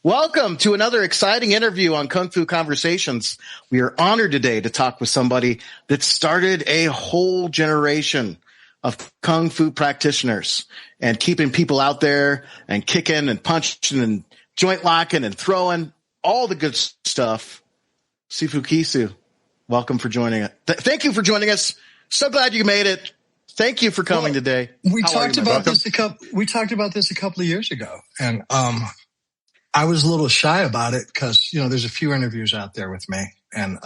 Welcome to another exciting interview on Kung Fu Conversations. We are honored today to talk with somebody that started a whole generation of Kung Fu practitioners and keeping people out there and kicking and punching and joint locking and throwing, all the good stuff. Sifu Kisu, welcome for joining us. Thank you for joining us. So glad you made it. Thank you for coming today. We talked about this a couple of years ago, and I was a little shy about it because, there's a few interviews out there with me, and,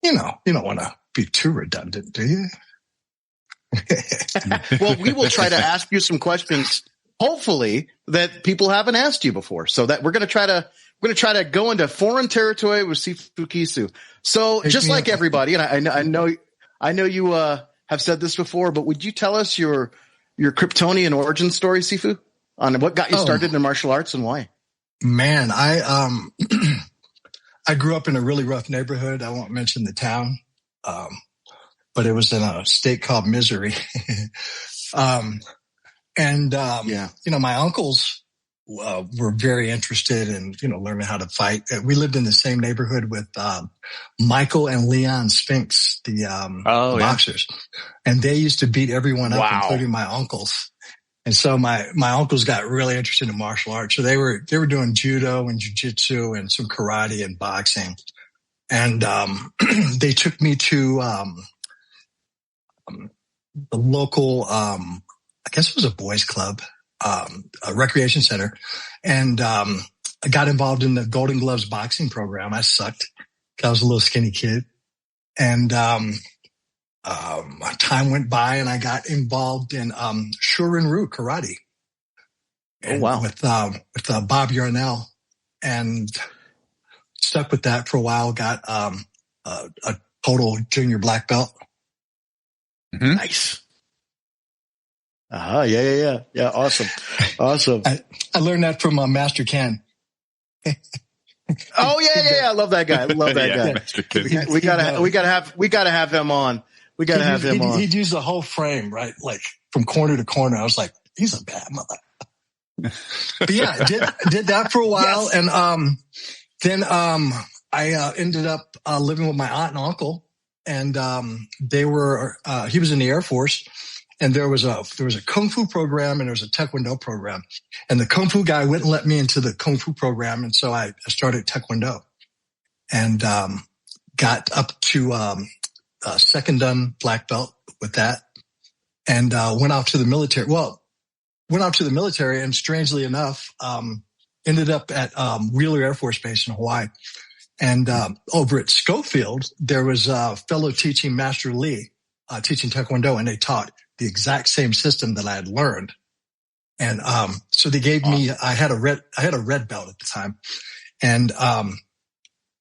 you don't want to be too redundant, do you? Well, we will try to ask you some questions, hopefully, that people haven't asked you before. So that we're going to try to go into foreign territory with Sifu Kisu. So just like everybody, and I know you, have said this before, but would you tell us your Kryptonian origin story, Sifu? On what got you started in martial arts and why? Man, I grew up in a really rough neighborhood. I won't mention the town, but it was in a state called Missouri. My uncles were very interested in, learning how to fight. We lived in the same neighborhood with Michael and Leon Spinks, the boxers, and they used to beat everyone up, including my uncles. And so my uncles got really interested in martial arts. So they were doing judo and jujitsu and some karate and boxing. And they took me to the local, I guess it was a boys club, a recreation center. And I got involved in the Golden Gloves boxing program. I sucked. I was a little skinny kid. And time went by and I got involved in Shorin-ryu karate. Oh, wow. With Bob Yarnell, and stuck with that for a while. Got a total junior black belt. Mm-hmm. Nice. Yeah. Awesome. I learned that from Master Ken. Oh yeah. I love that guy. Guy. Master Ken. We gotta have him on. He'd use the whole frame, right? Like from corner to corner. I was like, he's a bad mother. But yeah, did that for a while. Yes. And, then, I ended up, living with my aunt and uncle, and, he was in the Air Force, and there was a Kung Fu program and there was a Taekwondo program, and the Kung Fu guy wouldn't let me into the Kung Fu program. And so I started Taekwondo and, got up to, second done black belt with that, and went off to the military. And strangely enough, ended up at Wheeler Air Force Base in Hawaii. And over at Schofield, there was a fellow teaching Master Lee, teaching Taekwondo, and they taught the exact same system that I had learned. And so they gave me, I had a red belt at the time, and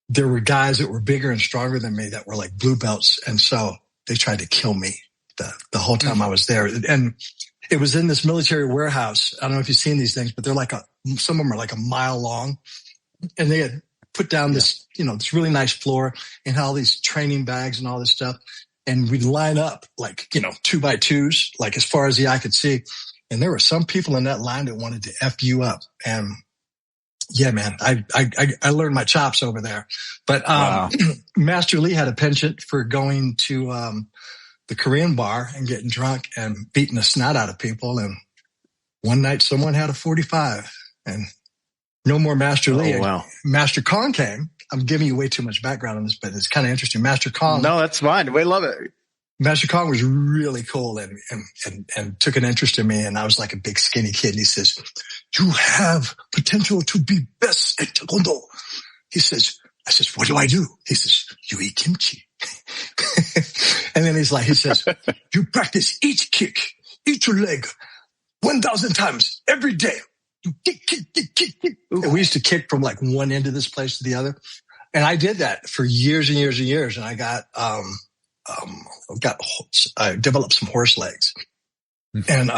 there were guys that were bigger and stronger than me that were like blue belts. And so they tried to kill me the whole time I was there. And it was in this military warehouse. I don't know if you've seen these things, but they're some of them are like a mile long. And they had put down this, this really nice floor and had all these training bags and all this stuff. And we'd line up like, 2 by 2s, like as far as the eye could see. And there were some people in that line that wanted to F you up. And yeah, man, I learned my chops over there. But Master Lee had a penchant for going to the Korean bar and getting drunk and beating the snot out of people. And one night someone had a 45 and no more Master Lee. Oh, wow. Master Kong came. I'm giving you way too much background on this, but it's kind of interesting. Master Kong. No, that's fine. We love it. Master Kong was really cool and took an interest in me. And I was like a big skinny kid. And he says, "You have potential to be best at Taekwondo." I says, "What do I do?" He says, "You eat kimchi." And then he says, "You practice each kick, each leg 1,000 times every day. You kick. And we used to kick from like one end of this place to the other. And I did that for years and years and years. And I got, I developed some horse legs, and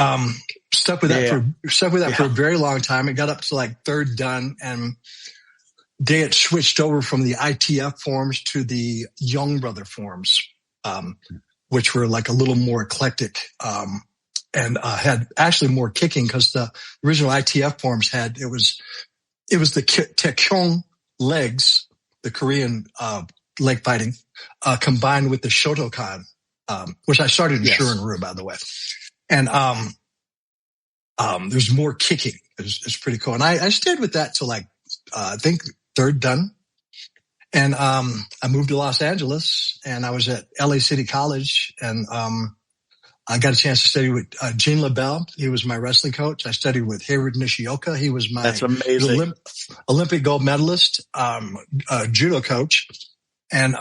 stuck with that for a very long time. It got up to like third dan, and they had switched over from the ITF forms to the Young Brother forms, which were like a little more eclectic, and had actually more kicking, because the original ITF forms it was the Taekyong legs, the Korean leg fighting, combined with the Shotokan, which I started in Shorin-ryu, by the way. And there's more kicking. It's pretty cool. And I stayed with that till like I think third dan. And I moved to Los Angeles, and I was at LA City College, and I got a chance to study with Gene LaBelle. He was my wrestling coach. I studied with Hayward Nishioka. He was my Olympic gold medalist, judo coach. And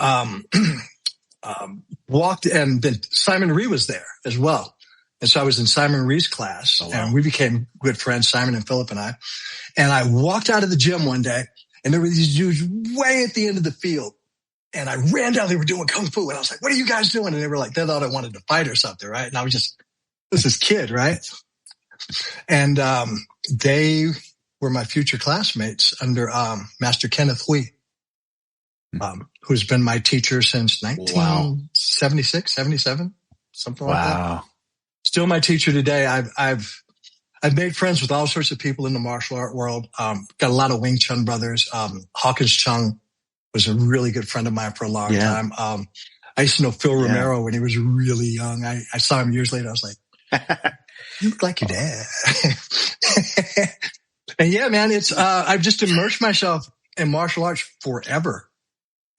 walked, and then Simon Rhee was there as well. And so I was in Simon Rhee's class, and we became good friends, Simon and Philip and I. And I walked out of the gym one day, and there were these dudes way at the end of the field. And I ran down, they were doing Kung Fu. And I was like, what are you guys doing? And they were like, they thought I wanted to fight or something, right? And I was just, this kid, right? And they were my future classmates under Master Kenneth Hui, who's been my teacher since 1976, 77, something like that. Still my teacher today. I've made friends with all sorts of people in the martial art world. Got a lot of Wing Chun brothers. Hawkins Chung was a really good friend of mine for a long time. I used to know Phil Romero when he was really young. I saw him years later. I was like, you look like your dad. And yeah, man, it's, I've just immersed myself in martial arts forever.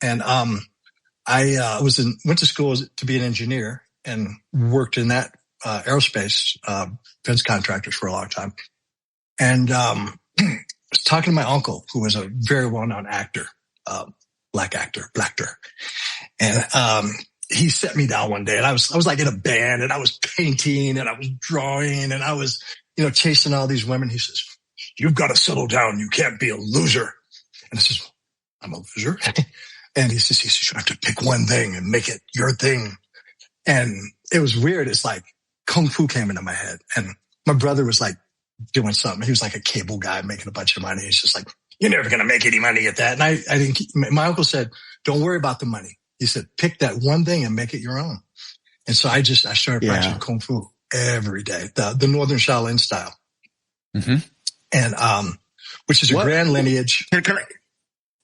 And, I went to school to be an engineer and worked in that, aerospace, defense contractors for a long time. And, I was talking to my uncle, who was a very well-known actor, black actor. And, he set me down one day, and I was like in a band, and I was painting, and I was drawing, and I was, chasing all these women. He says, you've got to settle down. You can't be a loser. And I says, I'm a loser. And he says, you have to pick one thing and make it your thing. And it was weird. It's like Kung Fu came into my head, and my brother was like doing something. He was like a cable guy making a bunch of money. He's just like, you're never going to make any money at that. And I didn't, my uncle said, don't worry about the money. He said, pick that one thing and make it your own. And so I started practicing Kung Fu every day, the Northern Shaolin style. Mm-hmm. And, which is a grand lineage. Go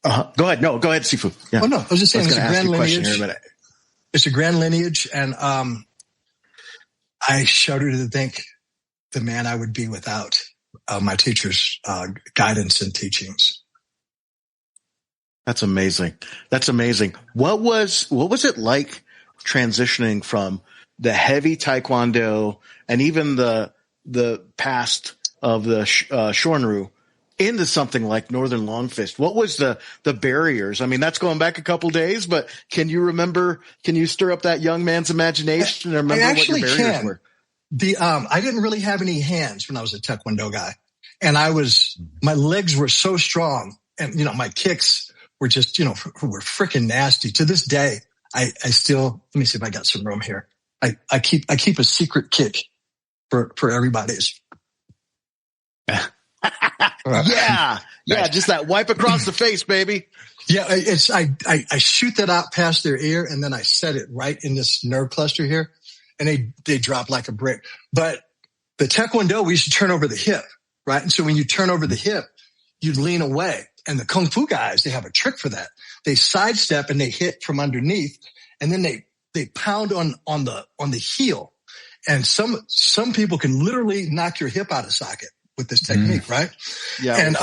ahead. No, go ahead, Sifu. Yeah. Oh no, I was just saying it's a grand lineage. It's a grand lineage. And, I shudder to think the man I would be without my teacher's guidance and teachings. That's amazing. That's amazing. What was it like transitioning from the heavy Taekwondo and even the past of the Shorin-ryu into something like Northern Long Fist? What was the barriers? I mean, that's going back a couple days, but can you stir up that young man's imagination and remember what your barriers were? I didn't really have any hands when I was a Taekwondo guy, and my legs were so strong, and, my kicks were just, were freaking nasty. To this day, I still, let me see if I got some room here. I keep a secret kick for everybody's. Yeah. Just that wipe across the face, baby. Yeah. I shoot that out past their ear, and then I set it right in this nerve cluster here, and they drop like a brick. But the Taekwondo, we used to turn over the hip, right? And so when you turn over the hip, you'd lean away. And the Kung Fu guys, they have a trick for that. They sidestep and they hit from underneath, and then they pound on the heel. And some people can literally knock your hip out of socket with this technique, right? Yeah. And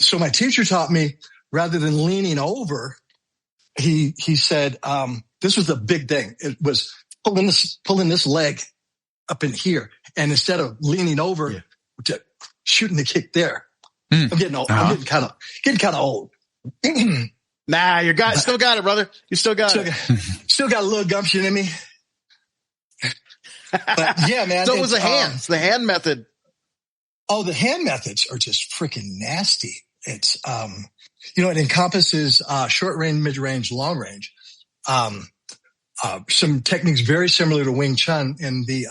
so my teacher taught me, rather than leaning over, he said, this was a big thing. It was pulling this leg up in here, and instead of leaning over, shooting the kick there. I'm getting old. I'm getting kind of old. Nah, still got it, brother. You still got it. Still got a little gumption in me. But yeah, man. So it was the hands, the hand method. Oh, the hand methods are just freaking nasty. It's, it encompasses, short range, mid range, long range. Some techniques very similar to Wing Chun. And the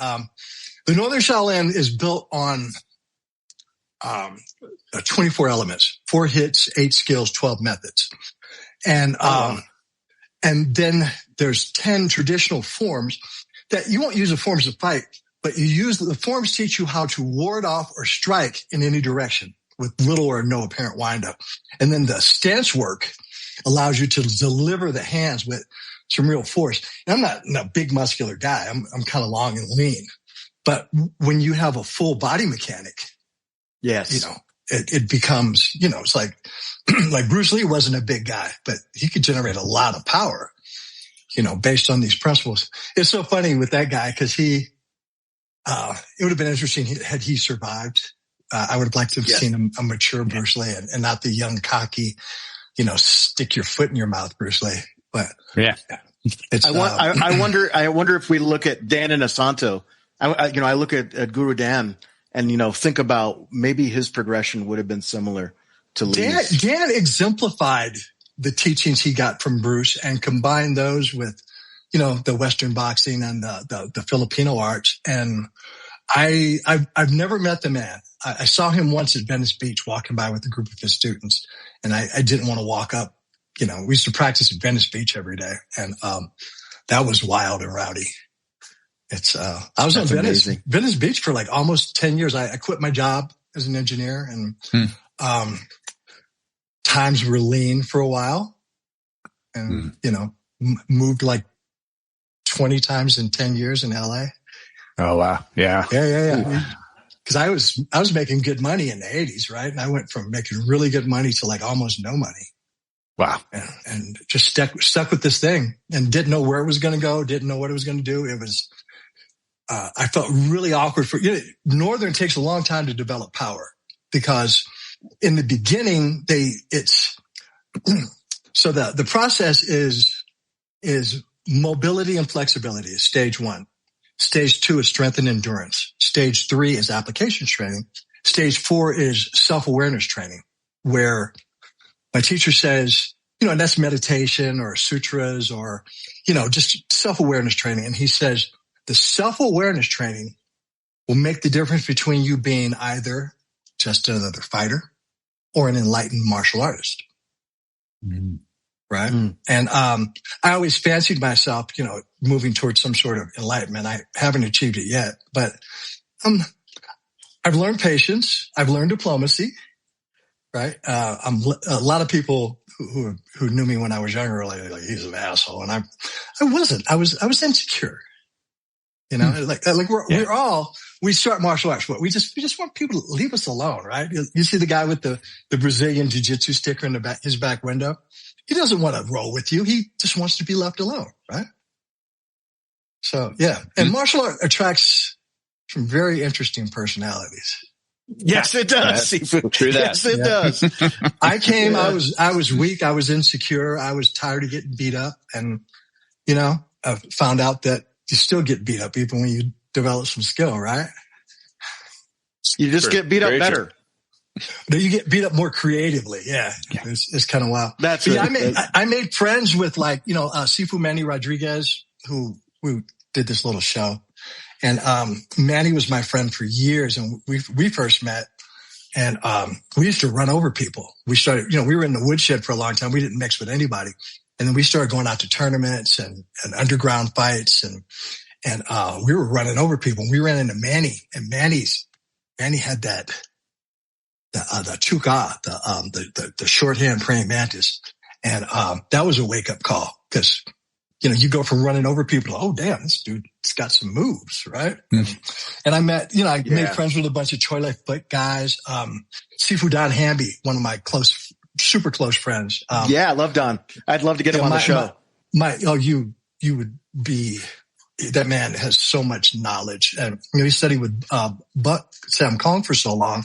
Northern Shaolin is built on, 24 elements, 4 hits, 8 skills, 12 methods. And then there's 10 traditional forms that you won't use the forms to fight, but the forms teach you how to ward off or strike in any direction. with little or no apparent windup. And then the stance work allows you to deliver the hands with some real force. And I'm not a big muscular guy. I'm kind of long and lean. But when you have a full body mechanic, yes, you know, it becomes, you know, it's like Bruce Lee wasn't a big guy, but he could generate a lot of power, you know, based on these principles. It's so funny with that guy because it would have been interesting had he survived. I would have liked to have seen a mature Bruce Lee and not the young, cocky, you know, stick your foot in your mouth Bruce Lee. But it's, I wonder if we look at Dan Inosanto. I look at Guru Dan and, you know, think about maybe his progression would have been similar to Lee's. Dan exemplified the teachings he got from Bruce and combined those with, you know, the Western boxing and the Filipino arts. And I've never met the man. I saw him once at Venice Beach walking by with a group of his students, and I didn't want to walk up. You know, we used to practice at Venice Beach every day, and that was wild and rowdy. I was on Venice Beach for like almost 10 years. I quit my job as an engineer, and times were lean for a while, and you know, moved like 20 times in 10 years in LA. Oh wow, yeah. Because I was making good money in the 80s, right? And I went from making really good money to like almost no money. Wow. And just stuck with this thing and didn't know where it was going to go. Didn't know what it was going to do. It was, I felt really awkward Northern takes a long time to develop power because in the beginning, so the process is mobility and flexibility is stage 1. Stage 2 is strength and endurance. Stage 3 is applications training. Stage 4 is self-awareness training, where my teacher says, you know, and that's meditation or sutras or, you know, just self-awareness training. And he says the self-awareness training will make the difference between you being either just another fighter or an enlightened martial artist. Right. And I always fancied myself, you know, moving towards some sort of enlightenment. I haven't achieved it yet, but I've learned patience. I've learned diplomacy. Right. A lot of people who knew me when I was younger were like he's an asshole, and I wasn't. I was insecure. You know, we start martial arts, but we just want people to leave us alone, right? You see the guy with the Brazilian jiu-jitsu sticker in his back window. He doesn't want to roll with you. He just wants to be left alone, right? So, yeah. And martial art attracts some very interesting personalities. Yes, it does. Sifu. True that. Yes, it does. I came, I was weak. I was insecure. I was tired of getting beat up. And, you know, I found out that you still get beat up even when you develop some skill, right? You just get beat up better. You get beat up more creatively. Yeah. It's kind of wild. That's right. I made friends with like, you know, Sifu Manny Rodriguez, who did this little show. And, Manny was my friend for years, and we first met, and, we used to run over people. We started, you know, we were in the woodshed for a long time. We didn't mix with anybody. And then we started going out to tournaments and underground fights, and we were running over people. And we ran into Manny, and Manny had the chuka, the shorthand praying mantis. And, that was a wake up call because, you know, you go from running over people to, oh, damn, this dude's got some moves, right? And I met, you know, I made friends with a bunch of Choi Life Foot guys. Sifu Don Hamby, one of my super close friends. I love Don. I'd love to get him on the show. You would be, that man has so much knowledge. And, you know, he studied with, Sam Kong for so long.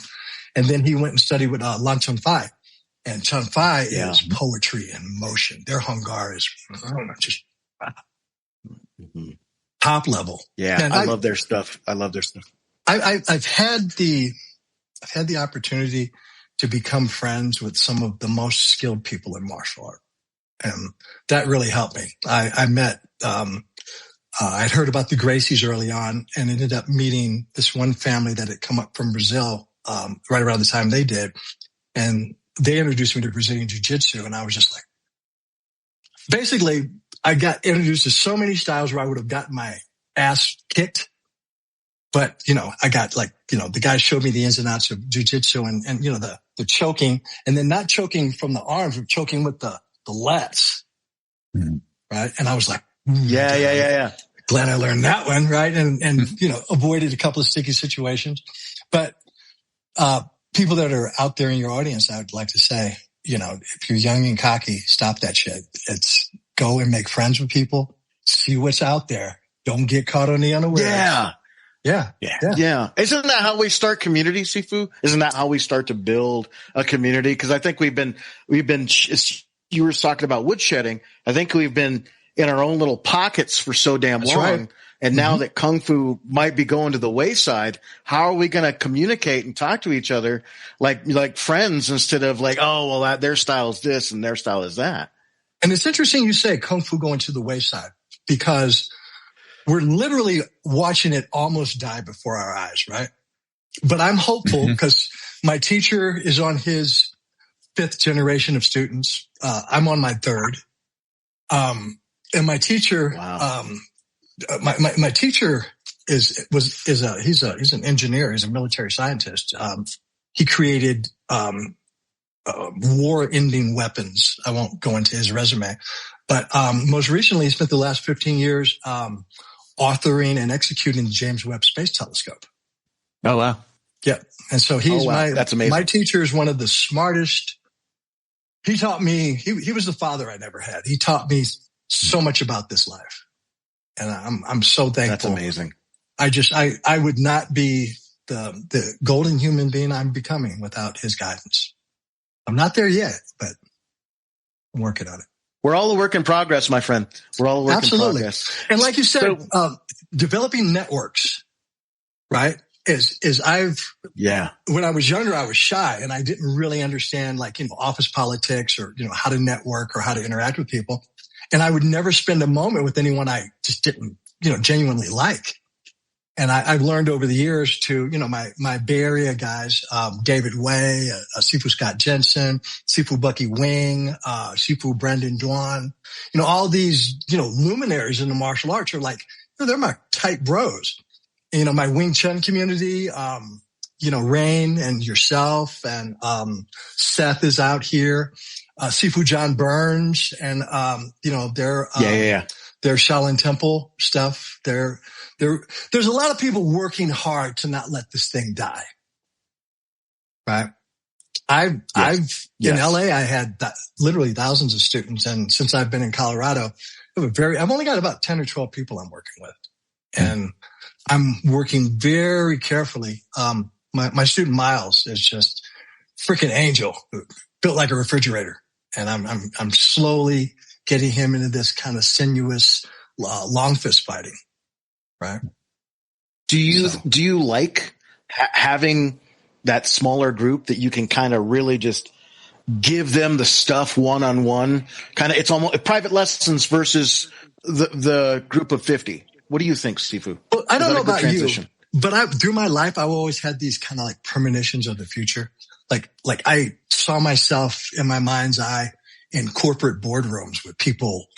And then he went and studied with, Lan Chun Fai. And Chun Fai is poetry in motion. Their Hungar is, just top level. Yeah. And I love their stuff. I've had the opportunity to become friends with some of the most skilled people in martial art. And that really helped me. I met, I'd heard about the Gracies early on and ended up meeting this one family that had come up from Brazil, right around the time they did. And they introduced me to Brazilian Jiu-Jitsu, and I was just like, basically, I got introduced to so many styles where I would have gotten my ass kicked. But, you know, I got like, you know, the guy showed me the ins and outs of Jiu-Jitsu and you know, the choking, and then not choking from the arms, but choking with the lats. Mm-hmm. Right. And I was like, yeah. Glad I learned that one. Right. And, you know, avoided a couple of sticky situations. But, people that are out there in your audience, I would like to say, you know, if you're young and cocky, stop that shit. It's go and make friends with people, see what's out there. Don't get caught on the unawares. Yeah. Isn't that how we start community, Sifu? Isn't that how we start to build a community? Because I think we've been, you were talking about woodshedding. I think we've been in our own little pockets for so damn long. Right. And now that Kung Fu might be going to the wayside, how are we going to communicate and talk to each other like friends instead of like, oh, well, their style is this and their style is that? And it's interesting you say Kung Fu going to the wayside, because we're literally watching it almost die before our eyes, right? But I'm hopeful because my teacher is on his 5th generation of students. I'm on my 3rd. And my teacher, my teacher he's an engineer. He's a military scientist. He created, war ending weapons. I won't go into his resume, but, most recently he spent the last 15 years, authoring and executing the James Webb Space Telescope. Oh, wow. Yeah. And so that's amazing. My teacher is one of the smartest. He taught me, he was the father I never had. He taught me so much about this life. And I'm so thankful. That's amazing. I would not be the golden human being I'm becoming without his guidance. I'm not there yet, but I'm working on it. We're all a work in progress, my friend. We're all a work in progress. And like you said, developing networks, right? When I was younger, I was shy and I didn't really understand office politics or, how to network or how to interact with people. And I would never spend a moment with anyone I just didn't, genuinely like. And I've learned over the years to, my Bay Area guys, David Way, Sifu Scott Jensen, Sifu Bucky Wing, Sifu Brendan Dwan, all these, luminaries in the martial arts are they're my tight bros. My Wing Chun community, Rain and yourself and, Seth is out here, Sifu John Burns and, their Shaolin Temple stuff. There's a lot of people working hard to not let this thing die. Right. In LA, I had literally thousands of students. And since I've been in Colorado, I've only got about 10 or 12 people I'm working with. And I'm working very carefully. My student Miles is just freaking angel, built like a refrigerator. And I'm slowly getting him into this kind of sinuous, long fist fighting. Right. Do you like having that smaller group that you can kind of really just give them the stuff one-on-one? It's almost private lessons versus the group of 50. What do you think, Sifu? Well, I don't know about you, but through my life, I've always had these kind of premonitions of the future. Like I saw myself in my mind's eye in corporate boardrooms with people,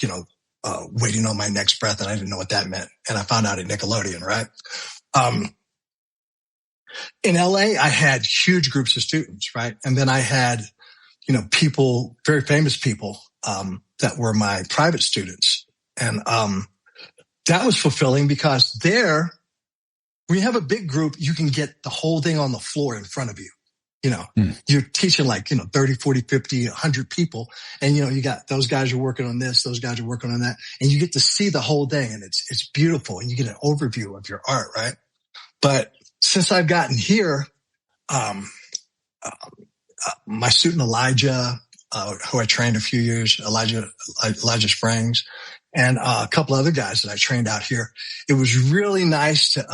waiting on my next breath. And I didn't know what that meant. And I found out at Nickelodeon, right? In LA, I had huge groups of students, right? And then I had, people, very famous people, that were my private students. And, that was fulfilling because there, when you have a big group, you can get the whole thing on the floor in front of you. You're teaching 30, 40, 50, 100 people. And, you got those guys are working on this, those guys are working on that. And you get to see the whole thing and it's beautiful. And you get an overview of your art, right? But since I've gotten here, my student Elijah, who I trained a few years, Elijah Springs, and a couple other guys that I trained out here, it was really nice to,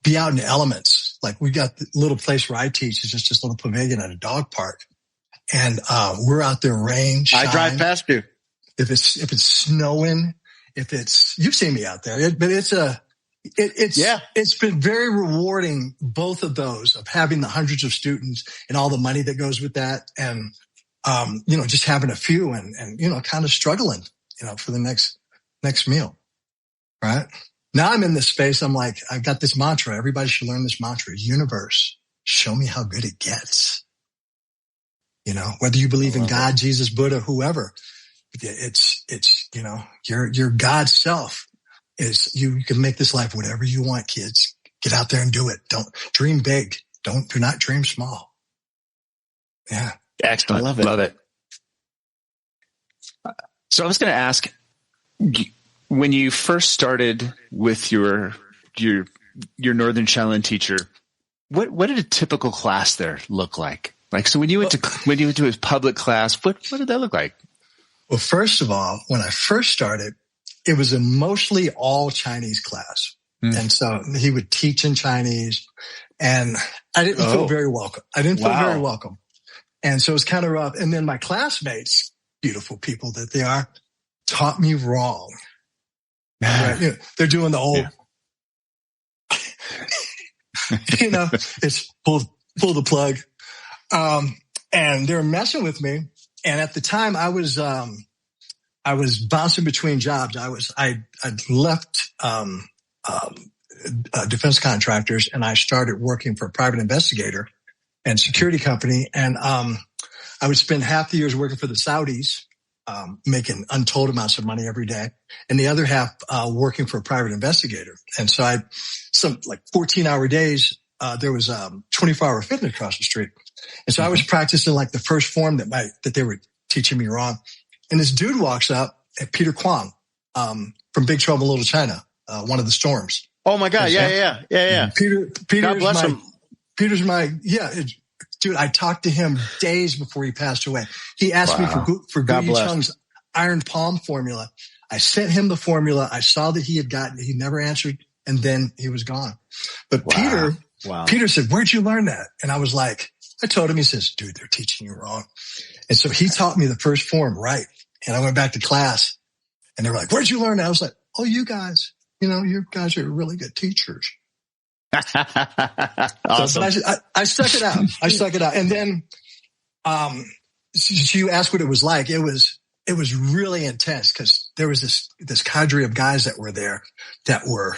be out in the elements. We got the little place where I teach is just this little pavilion at a dog park. And, we're out there rain, shine. I drive past you. If it's snowing, you've seen me out there, but it's been very rewarding, both of those, of having the hundreds of students and all the money that goes with that. And, just having a few and kind of struggling, for the next meal. Right. Now I'm in this space. I'm I've got this mantra. Everybody should learn this mantra. Universe, show me how good it gets. whether you believe in God, Jesus, Buddha, whoever, it's, your God self is, you can make this life whatever you want, kids. Get out there and do it. Don't dream big. Do not dream small. Yeah. Excellent. Love it. So I was going to ask, when you first started with your Northern Shaolin teacher, what did a typical class there look like? Like, so when you went to his public class, what did that look like? Well, first of all, when I first started, it was a mostly all Chinese class. And so he would teach in Chinese, and I didn't feel very welcome. And so it was kind of rough. And then my classmates, beautiful people that they are, taught me wrong. Right? They're doing the old, it's pull the plug. And they were messing with me. And at the time I was bouncing between jobs. I'd left, defense contractors, and I started working for a private investigator and security company. And, I would spend half the years working for the Saudis, making untold amounts of money every day, and the other half, working for a private investigator. And so some 14-hour days, there was, 24-hour fitness across the street. And so I was practicing like the first form that they were teaching me wrong. And this dude walks up at Peter Kwong, from Big Trouble in Little China, one of the storms. Oh my God. Yeah. Peter's my, dude, I talked to him days before he passed away. He asked me for Gu Yicheng's Iron Palm formula. I sent him the formula. I saw that he had gotten it. He never answered, and then he was gone. But Peter said, "Where'd you learn that?" And I was like, I told him. He says, "Dude, they're teaching you wrong." And so he taught me the first form right. And I went back to class, and they were like, "Where'd you learn that?" I was like, "Oh, you guys, you guys are really good teachers." Awesome. So, I stuck it out. And then, so you asked what it was like. It was really intense, because there was this cadre of guys that were there that were,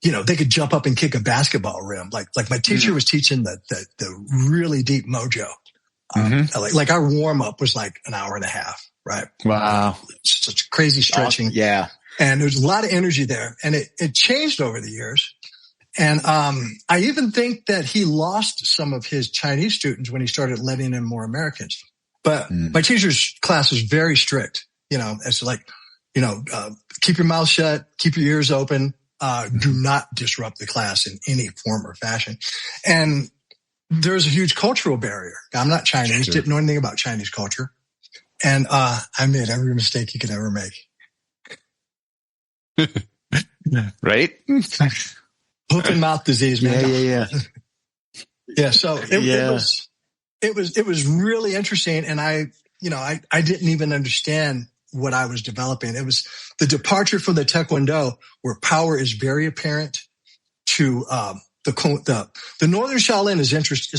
they could jump up and kick a basketball rim. Like my teacher was teaching the really deep mojo. Like our warm up was like an hour and a half, right? Wow. Such crazy stretching. Yeah. And there's a lot of energy there, and it changed over the years. And, I even think that he lost some of his Chinese students when he started letting in more Americans. But my teacher's class was very strict, it's like, keep your mouth shut, keep your ears open, do not disrupt the class in any form or fashion. And there's a huge cultural barrier. I'm not Chinese, didn't know anything about Chinese culture. And, I made every mistake you could ever make. Right? Hook and mouth disease, man. Yeah. So it was really interesting. And I didn't even understand what I was developing. It was the departure from the Taekwondo, where power is very apparent, to, the Northern Shaolin is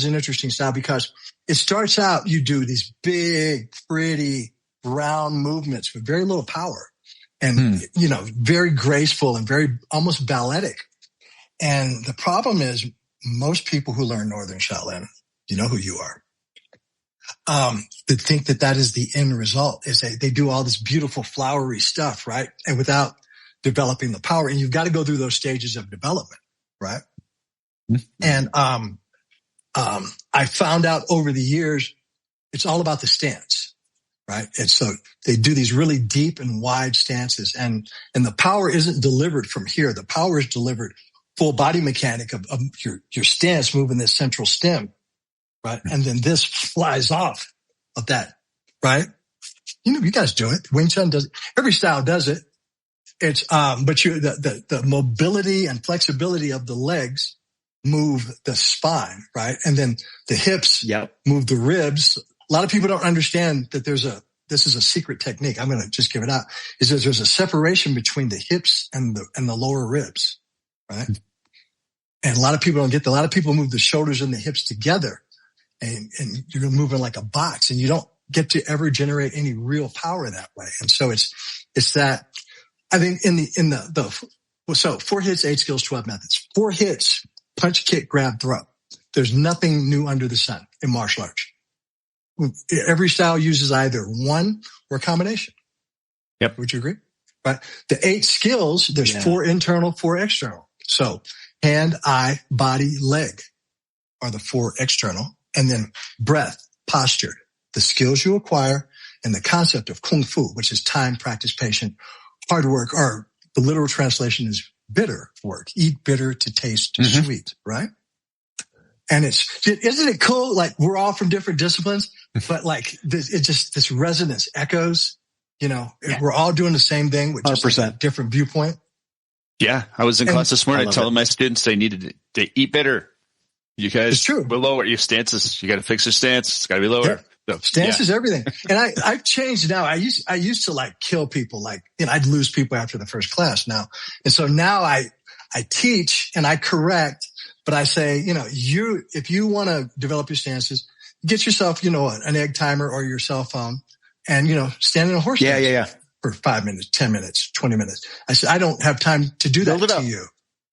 an interesting style, because it starts out, you do these big, pretty, round movements with very little power, and, very graceful and very almost balletic. And the problem is, most people who learn Northern Shaolin, you know who you are, that think that is the end result, is they do all this beautiful flowery stuff, right? And without developing the power. And you've got to go through those stages of development, right? And I found out over the years, it's all about the stance, right? And so they do these really deep and wide stances, and the power isn't delivered from here. The power is delivered full body mechanic of your stance, moving this central stem, right? And then this flies off of that, right? You guys do it. Wing Chun does it. Every style does it. It's, but the mobility and flexibility of the legs move the spine, right? And then the hips move the ribs. A lot of people don't understand that this is a secret technique. I'm going to just give it out, is that there's a separation between the hips and the lower ribs. Right. And a lot of people don't get that. A lot of people move the shoulders and the hips together, and you're moving like a box, and you don't get to ever generate any real power that way. And so it's that, I think so 4 hits, 8 skills, 12 methods. 4 hits, punch, kick, grab, throw. There's nothing new under the sun in martial arts. every style uses either one or a combination. Yep. Would you agree? Right. The 8 skills, there's 4 internal, 4 external. So hand, eye, body, leg are the 4 external. And then breath, posture, the skills you acquire, and the concept of Kung Fu, which is time, practice, patient, hard work, or the literal translation is bitter work. Eat bitter to taste sweet, right? And isn't it cool? Like, we're all from different disciplines, but like this resonance echoes, we're all doing the same thing with just a different viewpoint. Yeah. I was in class this morning telling my students they needed to eat better. You guys will lower your stances. You got to fix your stance. It's got to be lower. Yeah. So, stance is everything. And I've changed now. I used to like kill people. Like, I'd lose people after the first class now. And so now I teach and I correct, but I say, if you want to develop your stances, get yourself, an egg timer or your cell phone and, stand in a horse stance for 5 minutes, 10 minutes, 20 minutes. I said, I don't have time to do that to you.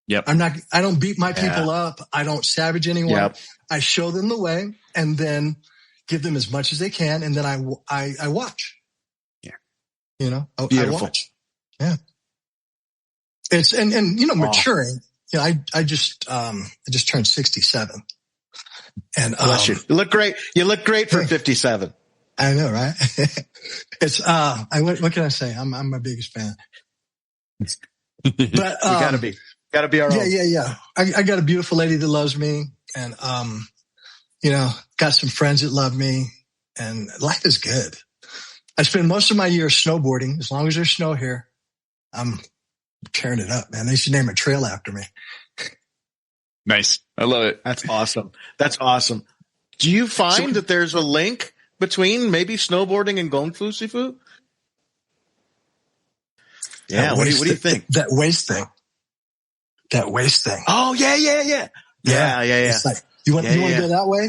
Yep. I don't beat my people up. I don't savage anyone. Yep. I show them the way and then give them as much as they can. And then I watch. Yeah. I watch. Yeah. It's, and maturing, I just turned 67 and, bless you. You look great. You look great for 57. I know, right? It's, what can I say? I'm my biggest fan. But, we gotta be our own. Yeah. I got a beautiful lady that loves me and, got some friends that love me and life is good. I spend most of my year snowboarding. As long as there's snow here, I'm tearing it up, man. They should name a trail after me. Nice. I love it. That's awesome. Do you find that there's a link between maybe snowboarding and Kung Fu, Sifu? Yeah. What do you think? That waist thing. Oh, yeah. Yeah. It's like, you want to go that way?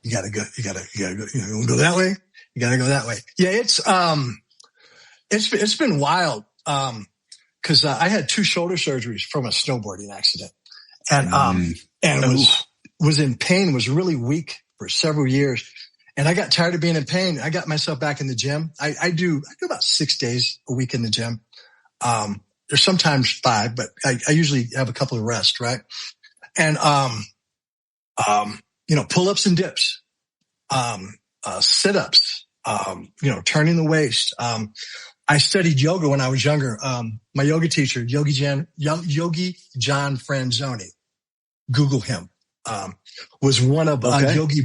You gotta go. You want to go that way? You gotta go that way. Yeah. It's been wild. Cause I had 2 shoulder surgeries from a snowboarding accident and was in pain, was really weak for several years. And I got tired of being in pain. I got myself back in the gym. I do about 6 days a week in the gym. There's sometimes 5, but I usually have a couple of rest, right? And, pull-ups and dips, sit-ups, turning the waist. I studied yoga when I was younger. My yoga teacher, Yogi John Franzoni, Google him, was one of Yogi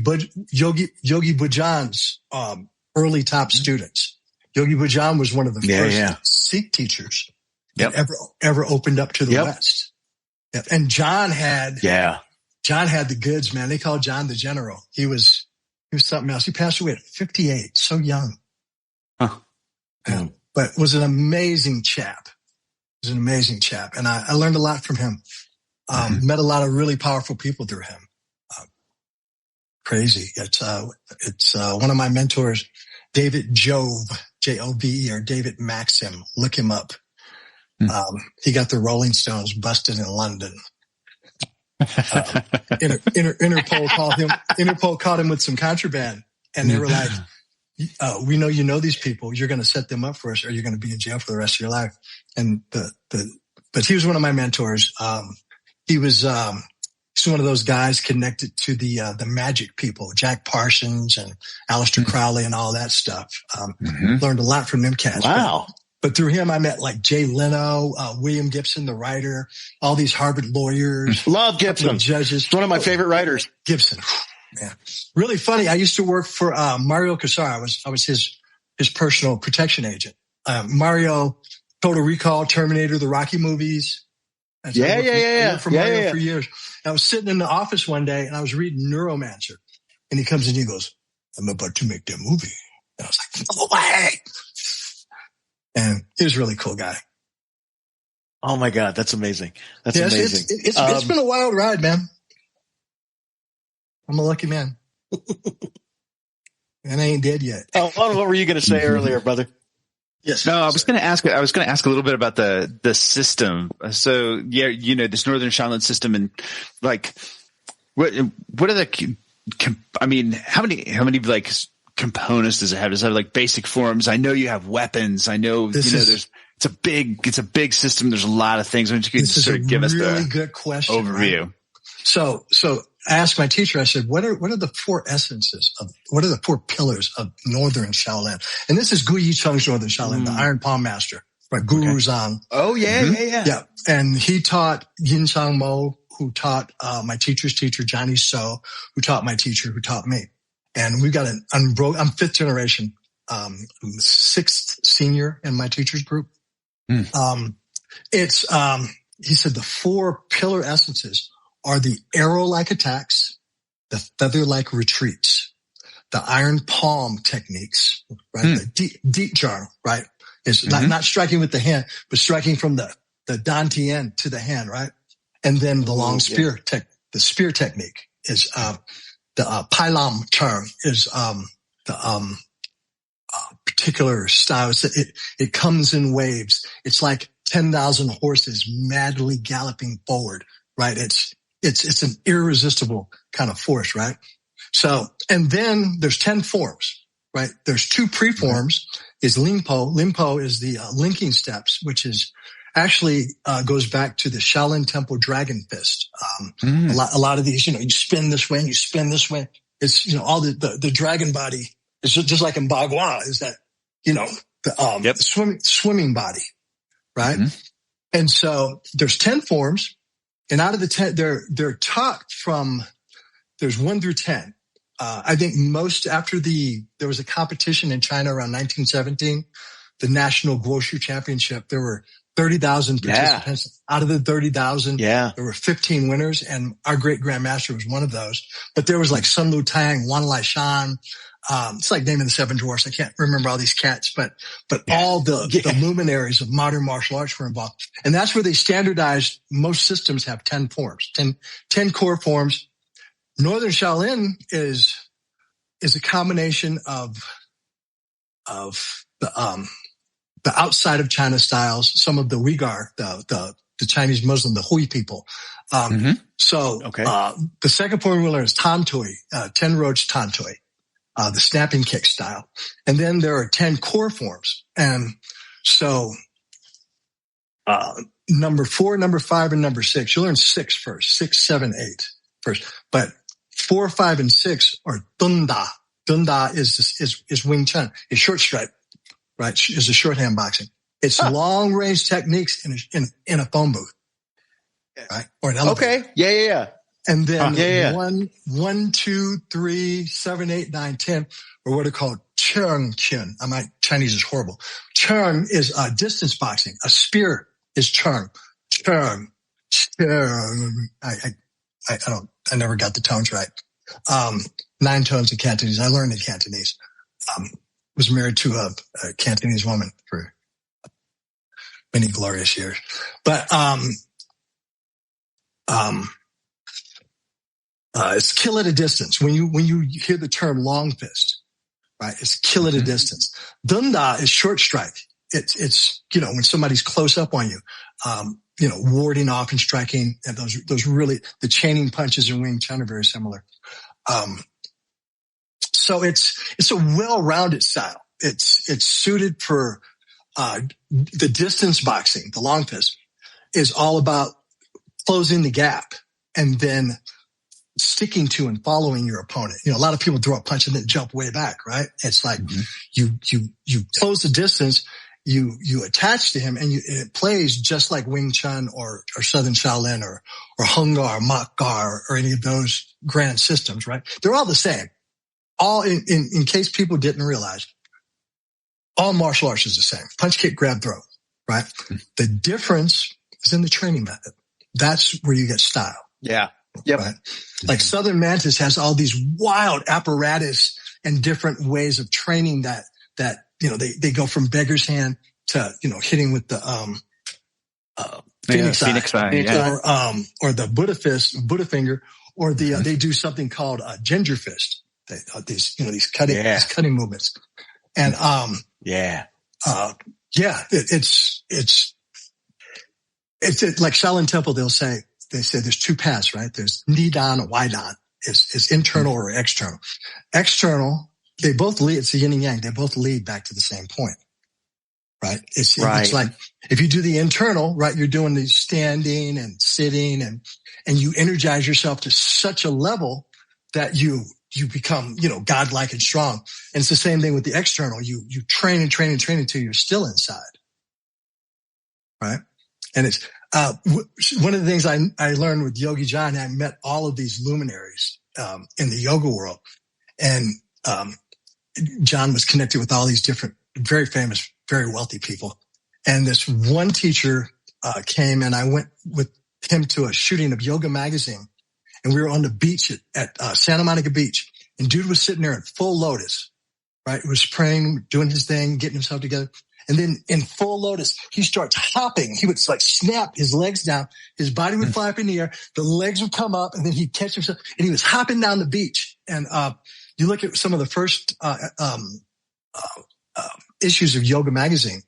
Bhajan's early top students. Yogi Bhajan was one of the first Sikh teachers that ever opened up to the West. Yep. And John had the goods, man. They called John the General. He was something else. He passed away at 58, so young. Huh. Yeah. But was an amazing chap. And I learned a lot from him. Met a lot of really powerful people through him. Crazy. It's one of my mentors, David Jove, Jove, or David Maxim. Look him up. He got the Rolling Stones busted in London. Interpol caught him with some contraband and they were like, we know you know these people. You're going to set them up for us or you're going to be in jail for the rest of your life. And but he was one of my mentors. He's one of those guys connected to the magic people, Jack Parsons and Aleister Crowley and all that stuff. Learned a lot from them cats. Wow. But through him, I met like Jay Leno, William Gibson, the writer, all these Harvard lawyers. Love Gibson. Judges. It's one of my favorite writers. Gibson. Yeah. Really funny. I used to work for Mario Casar. I was his personal protection agent. Mario, Total Recall, Terminator, the Rocky movies. I worked for Mario for years. I was sitting in the office one day and I was reading Neuromancer. And he comes in and he goes, I'm about to make that movie. And I was like, no way. And he was a really cool guy. Oh my God. That's amazing. That's amazing. It's been a wild ride, man. I'm a lucky man. And I ain't dead yet. Oh, what were you going to say earlier, brother? Yes. No, I was going to ask a little bit about the system. So yeah, this Northern Shaolin system and like, what are the, I mean, how many like components does it have? Does it have like basic forms? I know you have weapons. I know, it's a big system. There's a lot of things. Why don't you this sort of give us really the good question, overview? Right? So I asked my teacher, I said, what are the four pillars of Northern Shaolin? And this is Gu Yicheng's Northern Shaolin, the Iron Palm Master, right? Guru Zhang. Oh, yeah. And he taught Yin Chang Mo, who taught my teacher's teacher, Johnny So, who taught my teacher, who taught me. And we've got I'm fifth generation, sixth senior in my teacher's group. He said the four pillar essences are the arrow-like attacks, the feather-like retreats, the iron palm techniques, right? The deep jar, right? It's not striking with the hand, but striking from the dantian to the hand, right? And then the long spear the spear technique is, the Pailam term is, the particular style. It comes in waves. It's like 10,000 horses madly galloping forward, right? It's an irresistible kind of force, right? So, and then there's 10 forms, right? There's two preforms is Limpo. Limpo is the linking steps, which is actually, goes back to the Shaolin Temple Dragon Fist. A lot of these, you spin this way and you spin this way. It's, all the dragon body is just like in Bagua is that, the swimming body, right? And so there's 10 forms. And out of the 10, they're taught from, there's 1 through 10. I think there was a competition in China around 1917, the National Guoshu Championship. There were 30,000 participants. Out of the 30,000, there were 15 winners, and our great grandmaster was one of those. But there was like Sun Lu Tang, Wan Lai Shan. It's like naming the seven dwarfs. I can't remember all these cats, but all the luminaries of modern martial arts were involved. And that's where they standardized. Most systems have 10 forms, 10 core forms. Northern Shaolin is a combination of the outside of China styles, some of the Uyghur, the Chinese Muslim, the Hui people. So, the second form we learn is Tan Tui, 10 roach Tan Tui. The snapping kick style. And then there are 10 core forms. And so, number 4, number 5, and number 6, you'll learn 6 first, 6, 7, 8 first. But 4, 5, and 6 are Dunda. Dunda is Wing Chun. It's short stripe, right? Is a shorthand boxing. It's long range techniques in a phone booth, right? Or an elevator. Okay. Yeah. And then 1, 2, 3, 7, 8, 9, 10, or what are called Cheng Qin. My Chinese is horrible. Cheng is distance boxing. A spear is Cheng. Cheng. I never got the tones right. 9 tones in Cantonese. I learned in Cantonese. Was married to a Cantonese woman for many glorious years. But, it's kill at a distance. When you hear the term long fist, right? It's kill at a distance. Dunda is short strike. It's when somebody's close up on you, warding off and striking. And those really, the chaining punches in Wing Chun are very similar. So it's a well-rounded style. It's suited for, the distance boxing. The long fist is all about closing the gap and then sticking to and following your opponent. A lot of people throw a punch and then jump way back, right? It's like you close the distance, you attach to him, and it plays just like Wing Chun or Southern Shaolin or Hung Gar, Mak Gar, or any of those grand systems, right? They're all the same. All in case people didn't realize, all martial arts is the same. Punch, kick, grab, throw, right? The difference is in the training method. That's where you get style. Yeah. Yep. Right? Like Southern Mantis has all these wild apparatus and different ways of training that they go from beggar's hand to hitting with the Phoenix eye, or the Buddha finger, or they do something called ginger fist. These cutting movements, and it's like Shaolin Temple. They say there's two paths, right? There's Nidan and Waidan. Is internal or external. External they both lead. It's a yin and yang. They both lead back to the same point, right? It's like if you do the internal, right, you're doing the standing and sitting and you energize yourself to such a level that you become, godlike and strong. And it's the same thing with the external. You train and train and train until you're still inside. Right. And it's, one of the things I learned with Yogi John, I met all of these luminaries, in the yoga world. And, John was connected with all these different, very famous, very wealthy people. And this one teacher, came and I went with him to a shooting of Yoga Magazine. And we were on the beach at Santa Monica Beach. And dude was sitting there in full lotus, right? He was praying, doing his thing, getting himself together. And then in full lotus, he starts hopping. He would like snap his legs down. His body would fly up in the air. The legs would come up and then he'd catch himself and he was hopping down the beach. And, you look at some of the first, issues of Yoga Magazine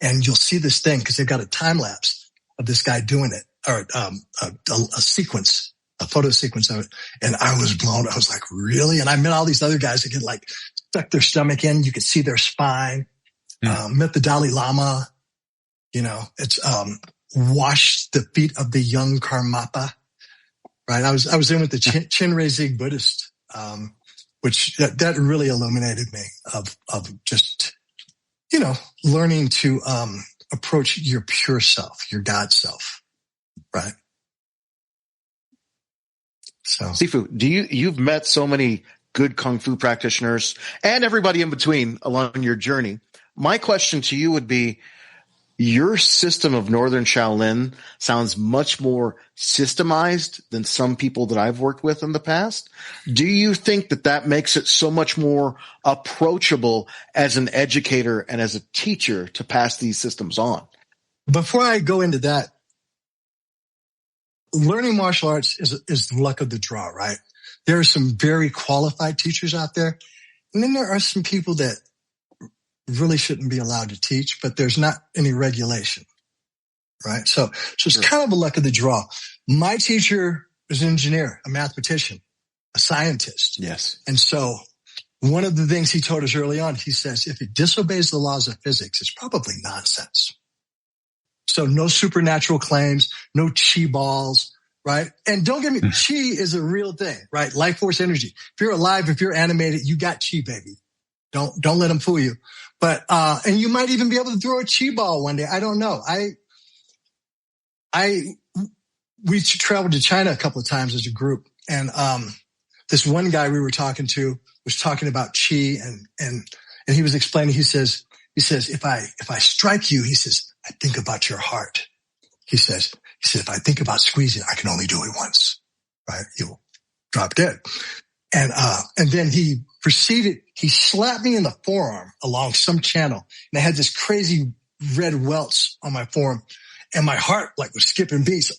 and you'll see this thing because they've got a time lapse of this guy doing it or, a sequence, a photo sequence of it. And I was blown. I was like, really? And I met all these other guys that could like stuck their stomach in. You could see their spine. Met the Dalai Lama, it's, washed the feet of the young Karmapa, right? I was in with the Chinrezig Buddhist, which that really illuminated me of just, learning to, approach your pure self, your God self, right? So Sifu, you've met so many good Kung Fu practitioners and everybody in between along your journey. My question to you would be, your system of Northern Shaolin sounds much more systemized than some people that I've worked with in the past. Do you think that makes it so much more approachable as an educator and as a teacher to pass these systems on? Before I go into that, learning martial arts is the luck of the draw, right? There are some very qualified teachers out there. And then there are some people that really shouldn't be allowed to teach, but there's not any regulation, right? So it's kind of a luck of the draw. My teacher was an engineer, a mathematician, a scientist. Yes. And so one of the things he told us early on, he says, if it disobeys the laws of physics, it's probably nonsense. So no supernatural claims, no chi balls, right? And don't get me, chi is a real thing, right? Life force energy. If you're alive, if you're animated, you got chi, baby. Don't let them fool you. But, and you might even be able to throw a chi ball one day. I don't know. We traveled to China a couple of times as a group. And, this one guy we were talking to was talking about chi and he was explaining, he says, if I strike you, he says, I think about your heart. He said, if I think about squeezing, I can only do it once, right? You'll drop dead. And then he proceeded, he slapped me in the forearm along some channel. And I had this crazy red welts on my forearm and my heart like was skipping beats.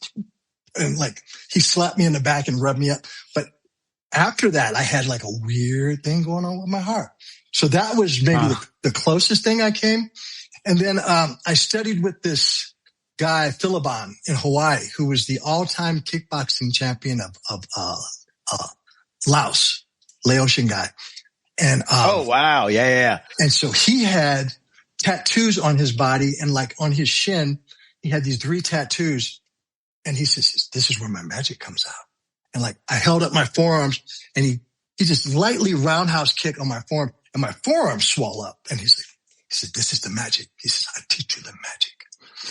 And like he slapped me in the back and rubbed me up. But after that, I had like a weird thing going on with my heart. So that was maybe the closest thing I came. And then, I studied with this guy, Philibon in Hawaii, who was the all-time kickboxing champion of Laos, Laotian guy. And, oh, wow. Yeah. And so he had tattoos on his body and like on his shin, he had these 3 tattoos. And he says, this is where my magic comes out. And like, I held up my forearms and he just lightly roundhouse kick on my forearm and my forearm swelled up. And he said, this is the magic. He says, I teach you the magic.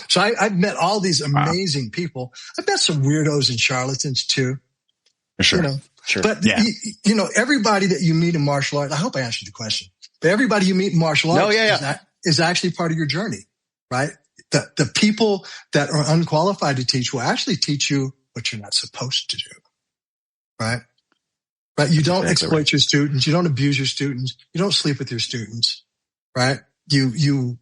So I've met all these amazing people. I've met some weirdos and charlatans too. Sure. Sure. But, everybody that you meet in martial arts, I hope I answered the question, but everybody you meet in martial arts is actually part of your journey, right? The people that are unqualified to teach will actually teach you what you're not supposed to do, right? Right. You don't exploit your students. You don't abuse your students. You don't sleep with your students, right? When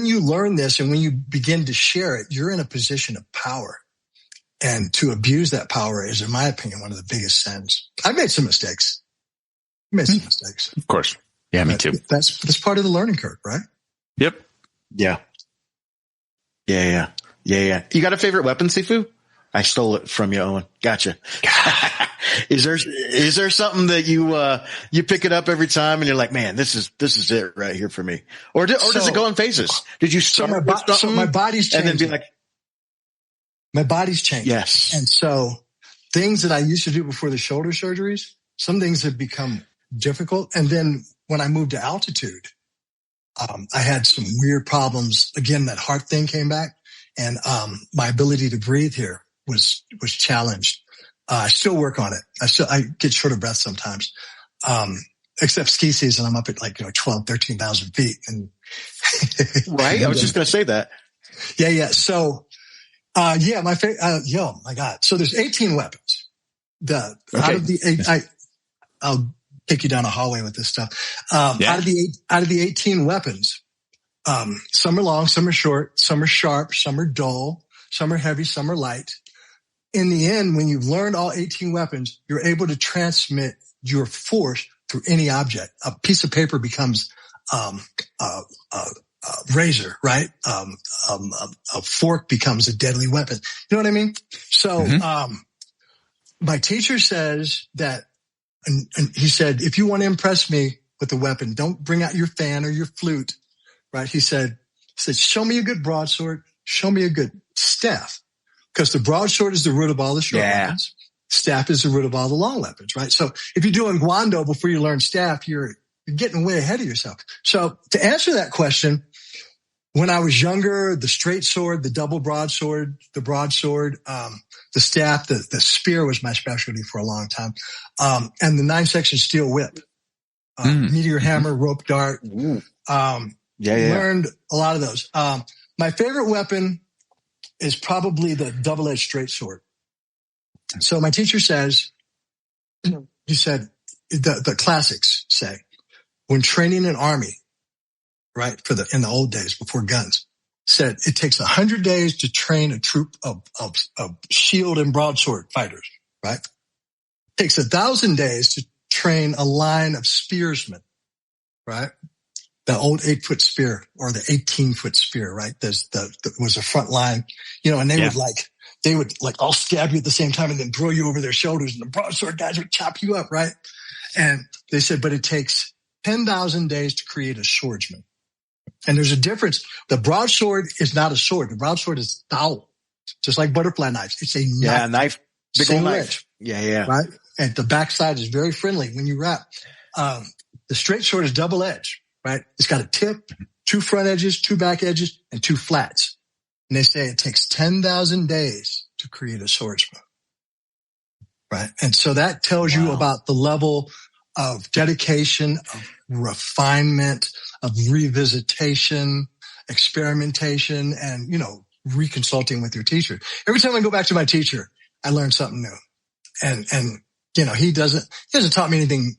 you learn this and when you begin to share it, you're in a position of power. And to abuse that power is, in my opinion, one of the biggest sins. I've made some mistakes. Of course. Yeah, me too. That's part of the learning curve, right? Yep. Yeah. You got a favorite weapon, Sifu? I stole it from you, Owen. Gotcha. Is there something that you pick it up every time and you're like, man, this is it right here for me? Or does it go in phases? Did you start so my body's changing. And then be like, my body's changing. yes. And so things that I used to do before the shoulder surgeries, some things have become difficult. And then when I moved to altitude, I had some weird problems. Again, that heart thing came back, and my ability to breathe here was challenged. I still work on it. I get short of breath sometimes. Except ski season, I'm up at 12, 13,000 feet. And right. I was just going to say that. Yeah. So, my God. So there's 18 weapons. Out of the I'll take you down a hallway with this stuff. Out of the 18 weapons, some are long, some are short, some are sharp, some are dull, some are heavy, some are light. In the end, when you've learned all 18 weapons, you're able to transmit your force through any object. A piece of paper becomes a razor, right? A fork becomes a deadly weapon. You know what I mean? So my teacher says that, and he said, if you want to impress me with a weapon, don't bring out your fan or your flute, right? He said, show me a good broadsword, show me a good staff. Because the broadsword is the root of all the short weapons. Staff is the root of all the long weapons, right? So if you're doing Guando before you learn staff, you're getting way ahead of yourself. So to answer that question, when I was younger, the straight sword, the double broadsword, the staff, the spear was my specialty for a long time. And the 9-section steel whip, meteor hammer, rope dart. Learned a lot of those. My favorite weapon is probably the double-edged straight sword. So my teacher says, he said, the classics say, when training an army, right, in the old days before guns, said it takes 100 days to train a troop of shield and broadsword fighters, right? It takes 1,000 days to train a line of spearsmen, right? The old 8-foot spear or the 18-foot spear, right? Was a front line, and they would all stab you at the same time and then throw you over their shoulders, and the broadsword guys would chop you up, right? And they said, but it takes 10,000 days to create a swordsman. And there's a difference. The broadsword is not a sword. The broadsword is dao, just like butterfly knives. It's a knife. Yeah, knife. Big old knife. Edge, yeah. Right? And the backside is very friendly when you wrap. The straight sword is double edged. Right? It's got a tip, 2 front edges, 2 back edges, and 2 flats. And they say it takes 10,000 days to create a swordsman. Right? And so that tells you about the level of dedication, of refinement, of revisitation, experimentation, and, reconsulting with your teacher. Every time I go back to my teacher, I learn something new. And he hasn't taught me anything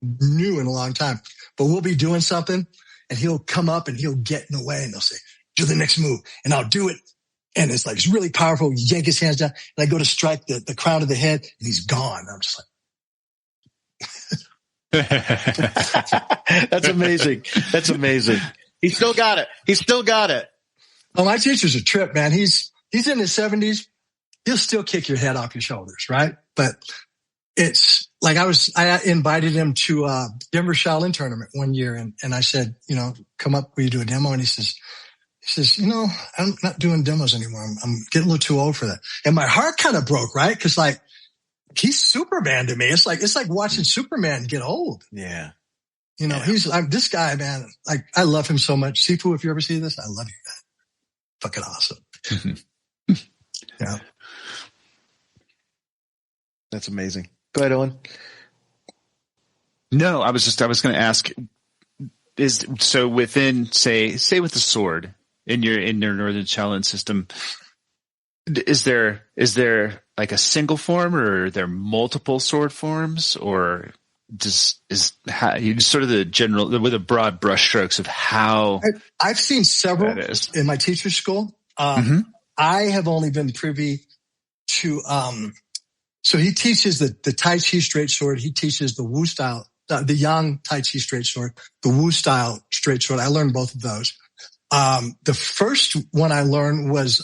new in a long time. But we'll be doing something and he'll come up and he'll get in the way and they'll say, do the next move. And I'll do it. And it's it's really powerful. You yank his hands down and I go to strike the crown of the head and he's gone. I'm just like, that's amazing. That's amazing. He still got it. Oh, my teacher's a trip, man. He's in his 70s. He'll still kick your head off your shoulders. Right. But it's like I invited him to a Denver Shaolin tournament one year and I said, come up, will you do a demo? And he says, I'm not doing demos anymore. I'm getting a little too old for that. And my heart kind of broke, right? Cause he's Superman to me. It's like watching Superman get old. Yeah. He's this guy, man. I love him so much. Sifu, if you ever see this, I love you, man. Fucking awesome. Yeah. That's amazing. Go ahead, Owen. No, I was going to ask, so within, say with the sword in your Northern Shaolin system, is there like a single form or are there multiple sword forms, or is sort of the general with a broad brushstrokes of how I've seen several in my teacher's school. I have only been privy to, so he teaches the Tai Chi straight sword. He teaches the Wu style, the Yang Tai Chi straight sword, the Wu style straight sword. I learned both of those. The first one I learned was,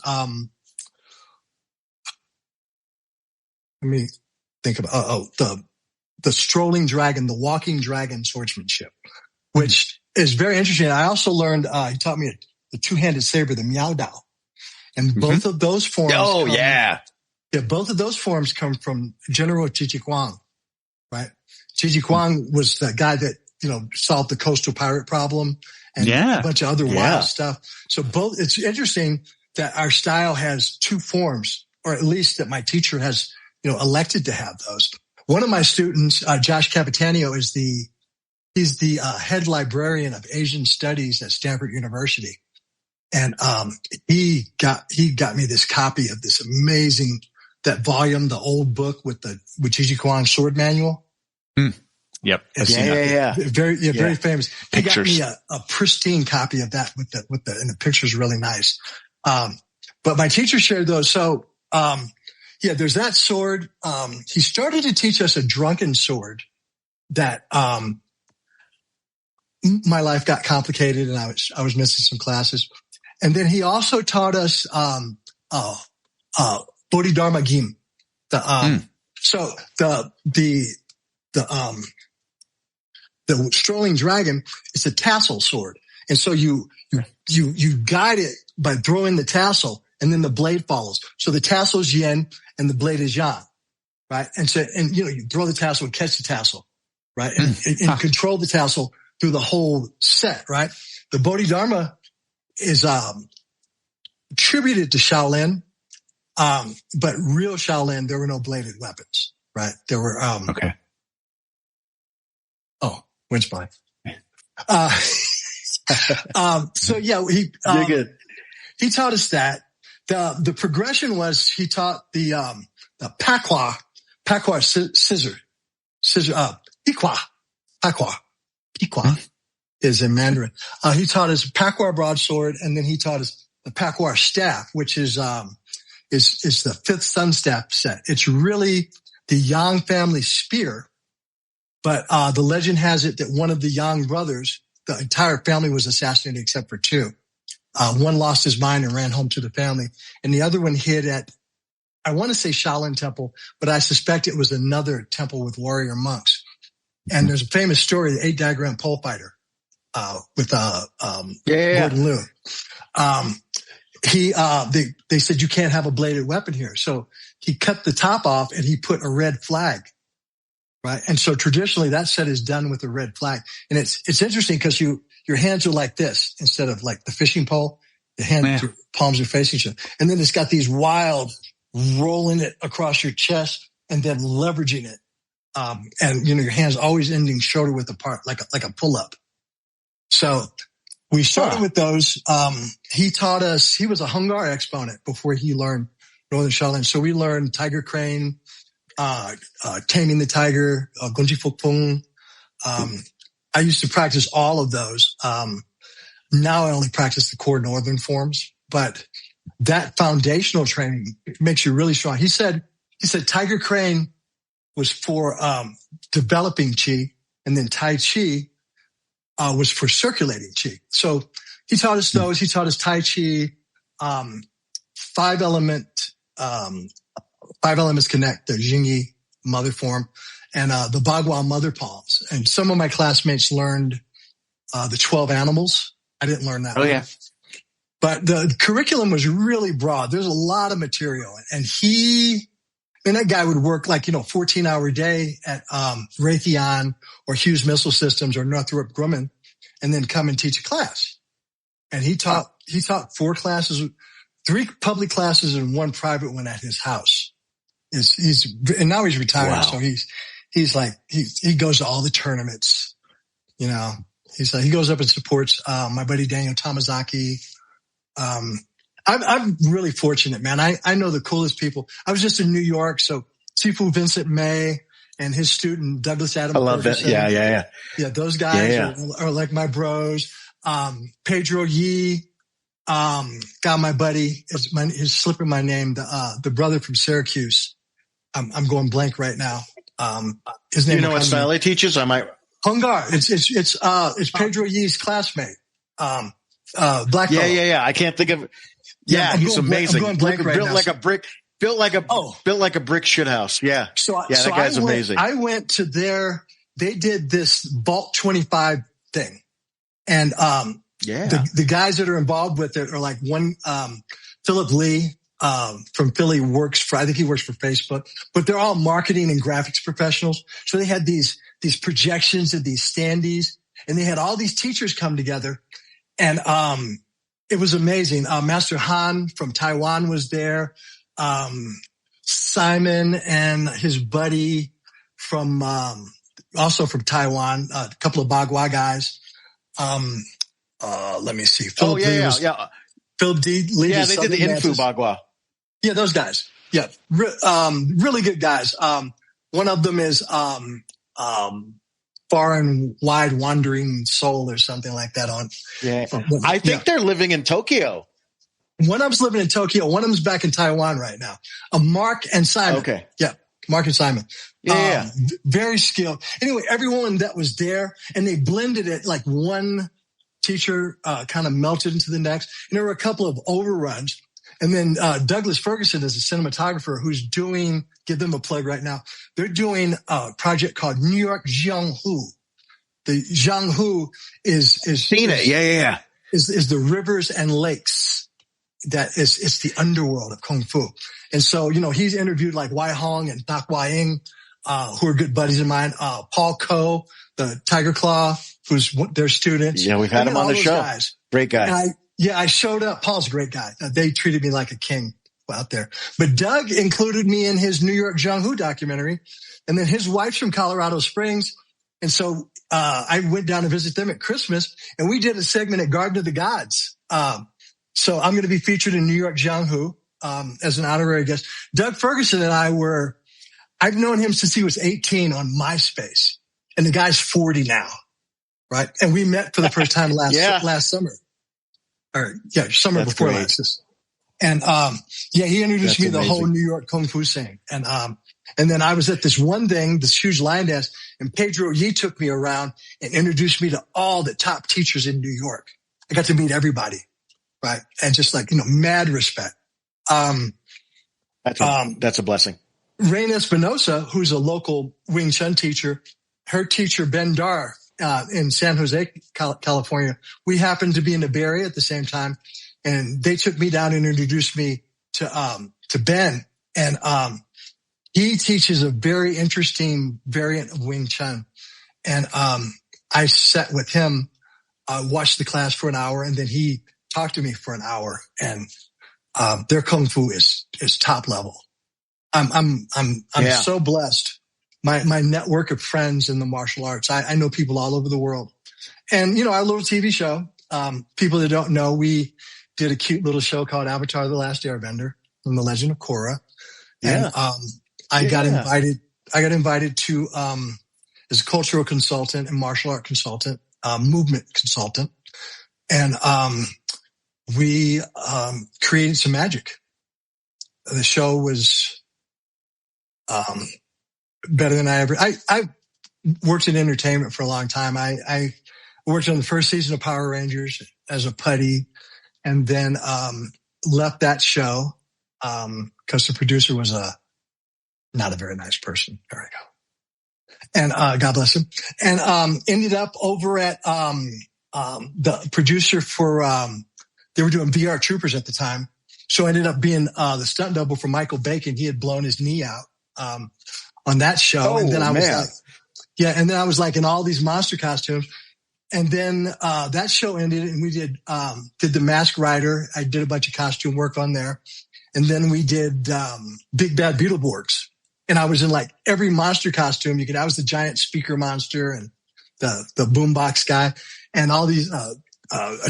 think about the strolling dragon, the walking dragon swordsmanship, which is very interesting. I also learned, he taught me the two-handed saber, the Miao Dao. And both of those forms. Oh, yeah. Yeah, both of those forms come from General Qi Kwang, right? Qi Kwang was the guy that, solved the coastal pirate problem and a bunch of other wild stuff. So it's interesting that our style has two forms, or at least that my teacher has, elected to have those. One of my students, Josh Capitanio, he's the head librarian of Asian Studies at Stanford University. And he got me this copy of this amazing, that volume, the old book with Qi Kwang's sword manual. Yep. Very famous. He Pictures. got me a pristine copy of that and the picture's really nice. But my teacher shared those. So, there's that sword. He started to teach us a drunken sword that, my life got complicated and I was missing some classes. And then he also taught us, Bodhidharma Gim. So the strolling dragon is a tassel sword. And so you guide it by throwing the tassel and then the blade follows. So the tassel is yin and the blade is yang, right? And you throw the tassel and catch the tassel, right? And control the tassel through the whole set, right? The Bodhidharma is, attributed to Shaolin. But real Shaolin, there were no bladed weapons, right? There were, okay. Oh, wind's blowing. You're good. He taught us that. The progression was he taught the Pakwa scissor, Pikwa is in Mandarin. He taught us Pakwa broadsword, and then he taught us the Pakwa staff, which is the fifth sun staff set. It's really the Yang family spear, but the legend has it that one of the Yang brothers, the entire family was assassinated except for two. One lost his mind and ran home to the family, and the other one hid at, I want to say Shaolin Temple, but I suspect it was another temple with warrior monks. And there's a famous story, the 8-diagram pole fighter, with Gordon Liu. They said you can't have a bladed weapon here. So he cut the top off and he put a red flag, right? And so traditionally that set is done with a red flag. And it's interesting because your hands are like this instead of like the fishing pole. Your palms are facing each other. And then it's got these wild rolling it across your chest and then leveraging it. And your hands always ending shoulder width apart, like a pull up. So we started with those. He taught us, he was a Hung Gar exponent before he learned Northern Shaolin. So we learned Tiger Crane, Taming the Tiger, Gunji Fukpung. I used to practice all of those. Now I only practice the core Northern forms, but that foundational training makes you really strong. He said Tiger Crane was for, developing Qi, and then Tai Chi, was for circulating Qi. So he taught us those. He taught us Tai Chi, 5 elements connect, the Jingyi mother form, and the Bagua mother palms. And some of my classmates learned the 12 animals. I didn't learn that. Oh, yeah. But the curriculum was really broad. There's a lot of material. And that guy would work 14-hour day at Raytheon or Hughes Missile Systems or Northrop Grumman, and then come and teach a class. And he taught 4 classes, 3 public classes and 1 private one at his house. And now he's retired. Wow. So he goes to all the tournaments, he goes up and supports, my buddy Daniel Tamazaki. I'm really fortunate, man. I know the coolest people. I was just in New York. So Sifu Vincent May and his student, Douglas Adam. I love Ferguson. That. Yeah. Yeah. Those guys are like my bros. Pedro Yi, got my buddy, he's slipping my name, the brother from Syracuse. I'm going blank right now. His name. You know what style he teaches? I might. Hung Gar. It's Pedro Yi's classmate. Black. Yeah. I can't think of. Yeah, he's amazing. I'm going blank right built now. like a brick. built like a brick shit house. Yeah. So that guy's amazing. I went to they did this Vault 25 thing. And, the guys that are involved with it are like one, Philip Lee, from Philly I think he works for Facebook, but they're all marketing and graphics professionals. So they had these projections of these standees, and they had all these teachers come together, and, it was amazing. Master Han from Taiwan was there. Simon and his buddy from, also from Taiwan, a couple of Bagua guys. Let me see. Philip Philip D. Lee. Yeah, they did the Infu Bagua. Yeah, those guys. Yeah. Really good guys. One of them is, Far and Wide Wandering Soul or something like that on. Yeah. I think they're living in Tokyo. One of them's living in Tokyo. One of them's back in Taiwan right now. Mark and Simon. Okay. Yeah. Mark and Simon. Yeah. Very skilled. Anyway, everyone that was there, and they blended it like one teacher, kind of melted into the next. And there were a couple of overruns. And then, Douglas Ferguson is a cinematographer who's give them a plug right now. They're doing a project called New York Jianghu. The Jianghu is seen it. Yeah. Is the rivers and lakes. It's the underworld of Kung Fu. And so, he's interviewed like Wai Hong and Dak Wai Ying, who are good buddies of mine. Paul Ko, the Tiger Claw, who's their students. Yeah, we've had him on the show. Guys. Great guy. And I showed up. Paul's a great guy. They treated me like a king out there. But Doug included me in his New York Jianghu documentary. And then his wife's from Colorado Springs. And so, I went down to visit them at Christmas, and we did a segment at Garden of the Gods. So I'm going to be featured in New York Jianghu, as an honorary guest. Doug Ferguson and I've known him since he was 18 on MySpace, and the guy's 40 now. Right. And we met for the first time last summer. Summer That's before great. last. And, he introduced me to the whole New York Kung Fu scene. And then I was at this one thing, this huge line dance, and Pedro Yi took me around and introduced me to all the top teachers in New York. I got to meet everybody. Right. And just like, mad respect. That's a blessing. Rain Espinosa, who's a local Wing Chun teacher, her teacher, Ben Dar, in San Jose, California, we happened to be in the Bay Area at the same time. And they took me down and introduced me to Ben. And, he teaches a very interesting variant of Wing Chun. And, I sat with him, watched the class for an hour, and then he talked to me for an hour. And, their Kung Fu is top level. I'm so blessed. My network of friends in the martial arts. I know people all over the world. And, our little TV show, people that don't know, we did a cute little show called Avatar, The Last Airbender from the Legend of Korra. Yeah. And, I got invited to, as a cultural consultant and martial art consultant, movement consultant. And, we, created some magic. The show was, better than I worked in entertainment for a long time. I worked on the first season of Power Rangers as a putty, and then, left that show, cause the producer was not a very nice person. There we go. And, God bless him. And, ended up over at, the producer for, they were doing VR Troopers at the time. So I ended up being, the stunt double for Michael Bacon. He had blown his knee out, on that show. And then I was like in all these monster costumes. And then, that show ended, and we did the Mask Rider. I did a bunch of costume work on there. And then we did, Big Bad Beetleborgs. And I was in like every monster costume I was the giant speaker monster and the boombox guy and all these, a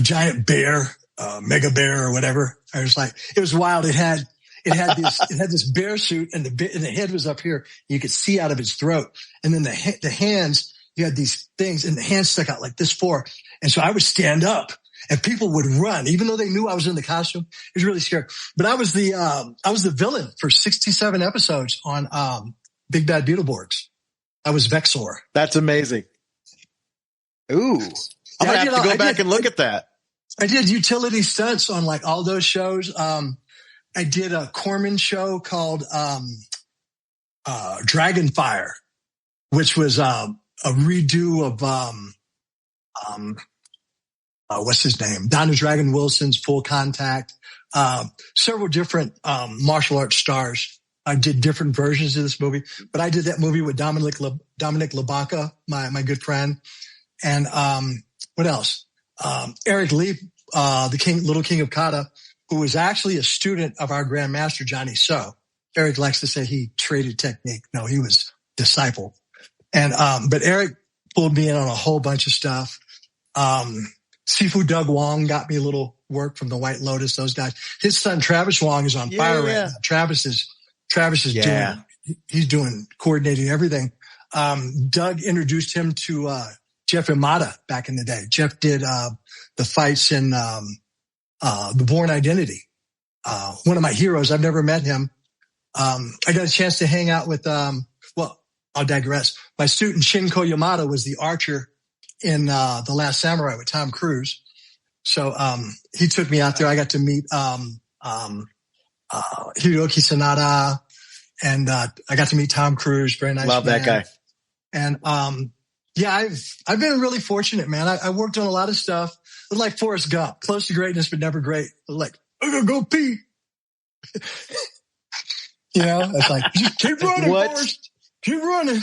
giant bear, mega bear or whatever. I was like, it was wild. It had this bear suit, and the head was up here. You could see out of its throat. And then the hands, you had these things, and the hands stuck out like this far. And so I would stand up, and people would run, even though they knew I was in the costume. It was really scary. But I was the villain for 67 episodes on, Big Bad Beetleborgs. I was Vexor. That's amazing. Ooh. I'm going to have to go back and look at that. I did utility stunts on like all those shows. I did a Corman show called Dragonfire, which was a redo of what's his name? Donna Dragon Wilson's Full Contact. Several different martial arts stars. I did different versions of this movie, but I did that movie with Dominic Labanca, my good friend. And what else? Eric Lee, the Little King of Kata, who was actually a student of our Grandmaster, Johnny So. Eric likes to say he traded technique. No, he was disciple. And but Eric pulled me in on a whole bunch of stuff. Sifu Doug Wong got me a little work from the White Lotus, those guys. His son Travis Wong is on fire right now. Travis is doing coordinating everything. Doug introduced him to Jeff Imada back in the day. Jeff did the fights in The Bourne Identity. One of my heroes. I've never met him. I got a chance to hang out with well, I'll digress. My student Shinko Yamada was the archer in The Last Samurai with Tom Cruise. So he took me out there. I got to meet Hiroki Sanada, and I got to meet Tom Cruise. Very nice. Love that guy. And yeah, I've been really fortunate, man. I worked on a lot of stuff. Like Forrest Gump, close to greatness but never great. Like, I'm gonna go pee. You know, it's like, just keep running, Forrest. Keep running.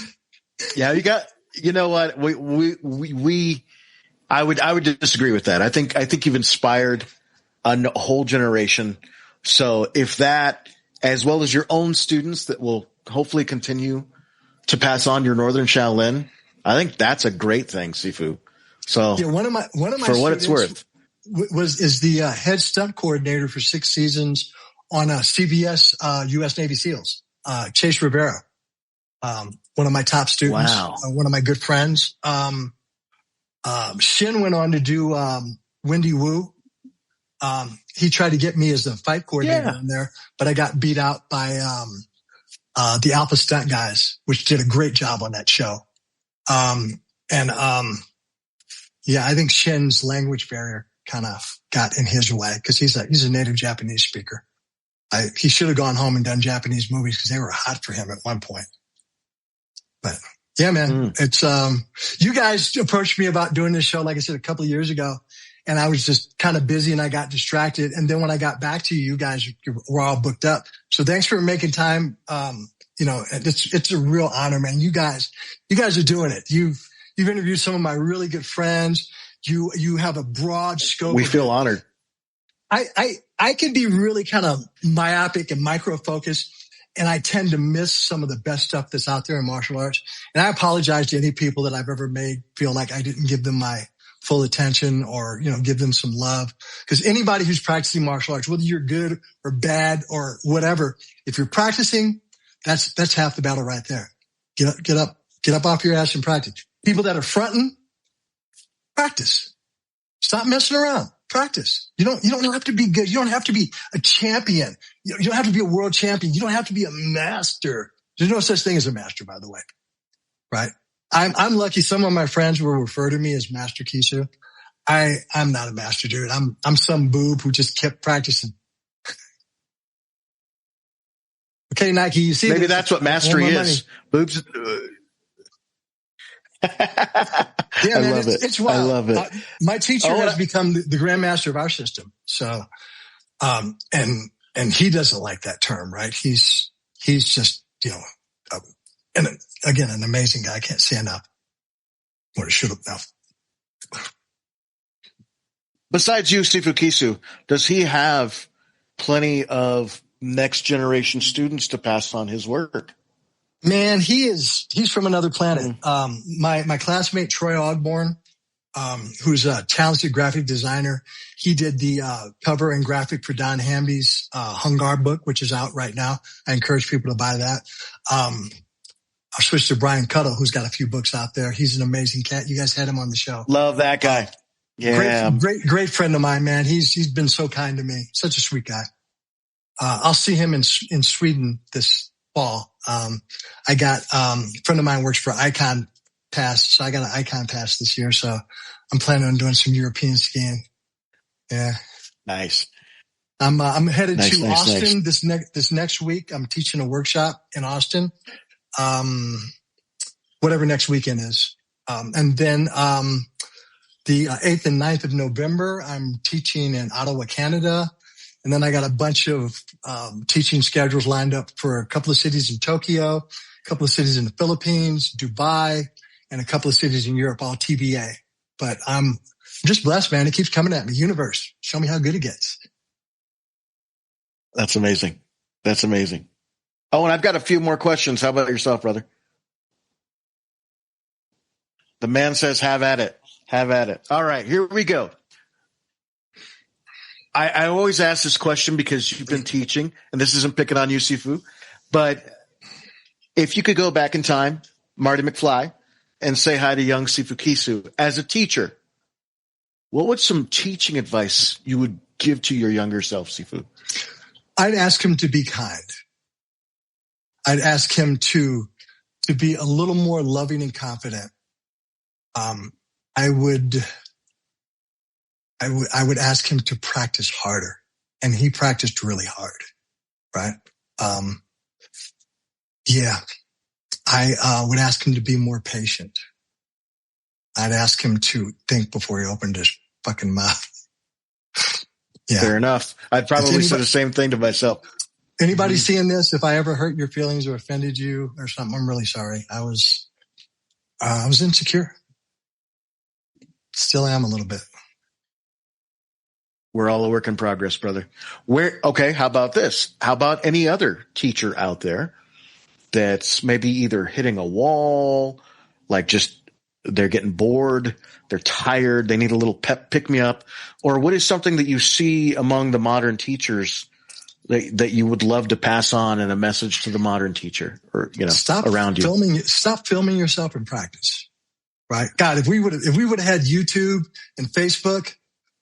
Yeah, you know what? I would disagree with that. I think you've inspired a whole generation. So if that, as well as your own students that will hopefully continue to pass on your Northern Shaolin, I think that's a great thing, Sifu. So yeah, one of my for what it's worth is the head stunt coordinator for 6 seasons on CBS U.S. Navy SEALs, Chase Rivera. One of my top students, wow. One of my good friends. Shin went on to do Wendy Wu. He tried to get me as the fight coordinator in there, but I got beat out by the Alpha Stunt guys, which did a great job on that show. Yeah, I think Shin's language barrier kind of got in his way because he's a native Japanese speaker. He should have gone home and done Japanese movies because they were hot for him at one point. But yeah, man, it's, you guys approached me about doing this show, like I said, a couple of years ago, and I was just kind of busy and I got distracted. And then when I got back to you, you guys were all booked up. So thanks for making time. You know, it's a real honor, man. You guys are doing it. You've interviewed some of my really good friends. You have a broad scope. We feel honored. I can be really kind of myopic and micro-focused, and I tend to miss some of the best stuff that's out there in martial arts. And I apologize to any people that I've ever made feel like I didn't give them my full attention or, you know, give them some love. Because anybody who's practicing martial arts, whether you're good or bad or whatever, if you're practicing, that's half the battle right there. Get up off your ass and practice. People that are fronting, practice. Stop messing around. Practice. You don't have to be good. You don't have to be a champion. You don't have to be a world champion. You don't have to be a master. There's no such thing as a master, by the way. Right? I'm lucky. Some of my friends will refer to me as Master Kisu. I'm not a master, dude. I'm some boob who just kept practicing. Okay, Nike, you see, maybe that's what mastery is. Boobs. Yeah, man, it's wild. I love it. My teacher has become the grandmaster of our system. So, and he doesn't like that term, right? He's just, you know, and again, an amazing guy. I can't say enough. What I should have now. Besides you, Sifu Kisu, does he have plenty of next generation students to pass on his work? Man, he's from another planet. My classmate, Troy Ogborn, who's a talented graphic designer. He did the, cover and graphic for Don Hamby's, Hungar book, which is out right now. I encourage people to buy that. I'll switch to Brian Cuttle, who's got a few books out there. He's an amazing cat. You guys had him on the show. Love that guy. Yeah. Great friend of mine, man. He's been so kind to me. Such a sweet guy. I'll see him in Sweden this fall. I got, a friend of mine works for Icon Pass. So I got an Icon Pass this year. So I'm planning on doing some European skiing. Yeah. Nice. I'm headed Nice, to nice, Austin nice. this next week. I'm teaching a workshop in Austin. Whatever next weekend is. And then, the 8th and 9th of November, I'm teaching in Ottawa, Canada. And then I got a bunch of, teaching schedules lined up for a couple of cities in Tokyo, a couple of cities in the Philippines, Dubai, and a couple of cities in Europe, all TBA. But I'm just blessed, man. It keeps coming at me. Universe, show me how good it gets. That's amazing. That's amazing. Oh, and I've got a few more questions. How about yourself, brother? The man says, have at it. Have at it. All right, here we go. I always ask this question because you've been teaching, and this isn't picking on you, Sifu, but if you could go back in time, Marty McFly, and say hi to young Sifu Kisu as a teacher, what would some teaching advice you would give to your younger self, Sifu? I'd ask him to be kind. I'd ask him to be a little more loving and confident. I would ask him to practice harder, and he practiced really hard, right? I would ask him to be more patient. I'd ask him to think before he opened his fucking mouth. Yeah. Fair enough. I'd probably say the same thing to myself. Anybody seeing this, if I ever hurt your feelings or offended you or something, I'm really sorry. I was insecure. Still am a little bit. We're all a work in progress, brother. Okay, how about this? How about any other teacher out there that's maybe either hitting a wall, like just they're getting bored, they're tired, they need a little pick-me-up, or what is something that you see among the modern teachers that you would love to pass on in a message to the modern teacher, or around you? Stop filming yourself in practice. Right? God, if we would have had YouTube and Facebook,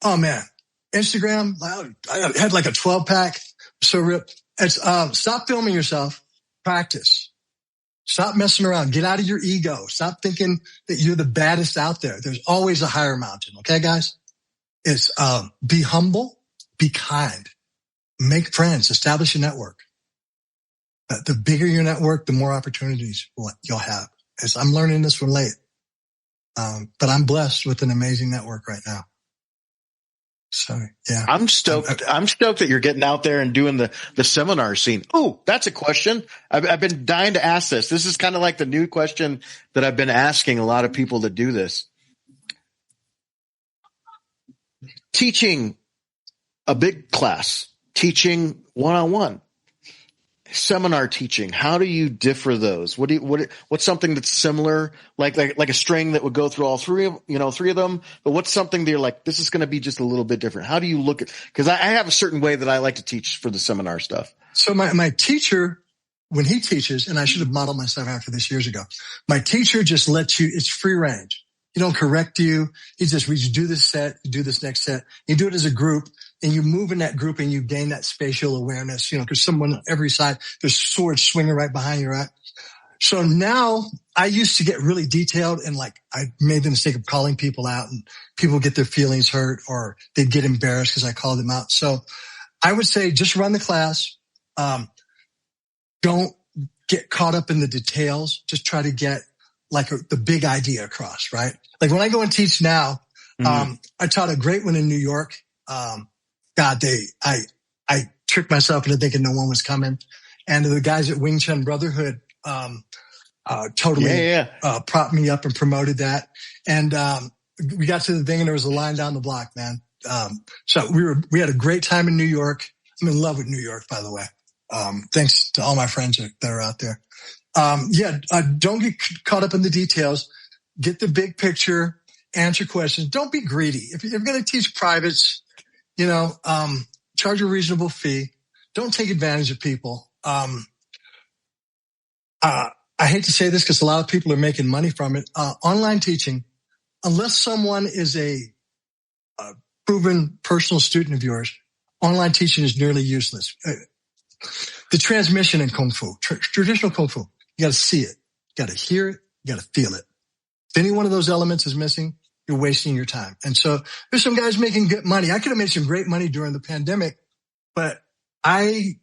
oh man, Instagram, I had like a 12-pack. So ripped. It's, stop filming yourself. Practice. Stop messing around. Get out of your ego. Stop thinking that you're the baddest out there. There's always a higher mountain. Okay, guys? It's, be humble, be kind, make friends, establish a network. The bigger your network, the more opportunities you'll have. As I'm learning this from late. But I'm blessed with an amazing network right now. So yeah, I'm stoked. I'm stoked that you're getting out there and doing the seminar scene. Oh, that's a question. I've been dying to ask this. This is kind of like the new question that I've been asking a lot of people that do this. Teaching a big class, teaching one-on-one, seminar teaching. How do you differ those? What's something that's similar, like a string that would go through all three of them? But what's something that you're like, this is going to be just a little bit different? How do you look at, cause I have a certain way that I like to teach for the seminar stuff. So my teacher, when he teaches, and I should have modeled myself after this years ago, my teacher just lets you, it's free range. He don't correct you. He just reads, you do this set, you do this next set. You do it as a group, and you move in that group and you gain that spatial awareness, cause someone on every side, there's swords swinging right behind you, right? So now I used to get really detailed, and like I made the mistake of calling people out, and people get their feelings hurt or they'd get embarrassed because I called them out. So I would say just run the class. Don't get caught up in the details. Just try to get like the big idea across, right? Like when I go and teach now, I taught a great one in New York. God, I tricked myself into thinking no one was coming. And the guys at Wing Chun Brotherhood, totally, propped me up and promoted that. And, we got to the thing and there was a line down the block, man. So we had a great time in New York. I'm in love with New York, by the way. Thanks to all my friends that are out there. Don't get caught up in the details. Get the big picture, answer questions. Don't be greedy. If you're going to teach privates, charge a reasonable fee. Don't take advantage of people. I hate to say this because a lot of people are making money from it. Online teaching, unless someone is a proven personal student of yours, online teaching is nearly useless. The transmission in Kung Fu, traditional Kung Fu, you got to see it, you got to hear it, you got to feel it. If any one of those elements is missing, you're wasting your time. And so there's some guys making good money. I could have made some great money during the pandemic, but I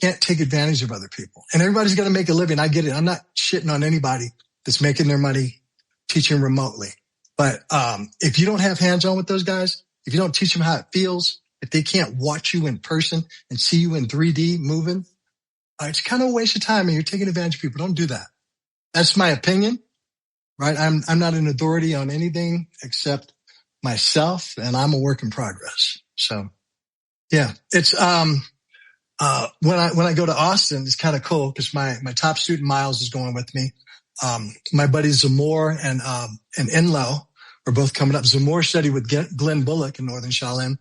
can't take advantage of other people. And everybody's got to make a living. I get it. I'm not shitting on anybody that's making their money teaching remotely. But if you don't have hands-on with those guys, if you don't teach them how it feels, if they can't watch you in person and see you in 3D moving, it's kind of a waste of time and you're taking advantage of people. Don't do that. That's my opinion, right? I'm not an authority on anything except myself, and I'm a work in progress. So yeah, it's, when I go to Austin, it's kind of cool because my top student Miles is going with me. My buddies Zamor and Enlo are both coming up. Zamor studied with Glenn Bullock in Northern Shaolin.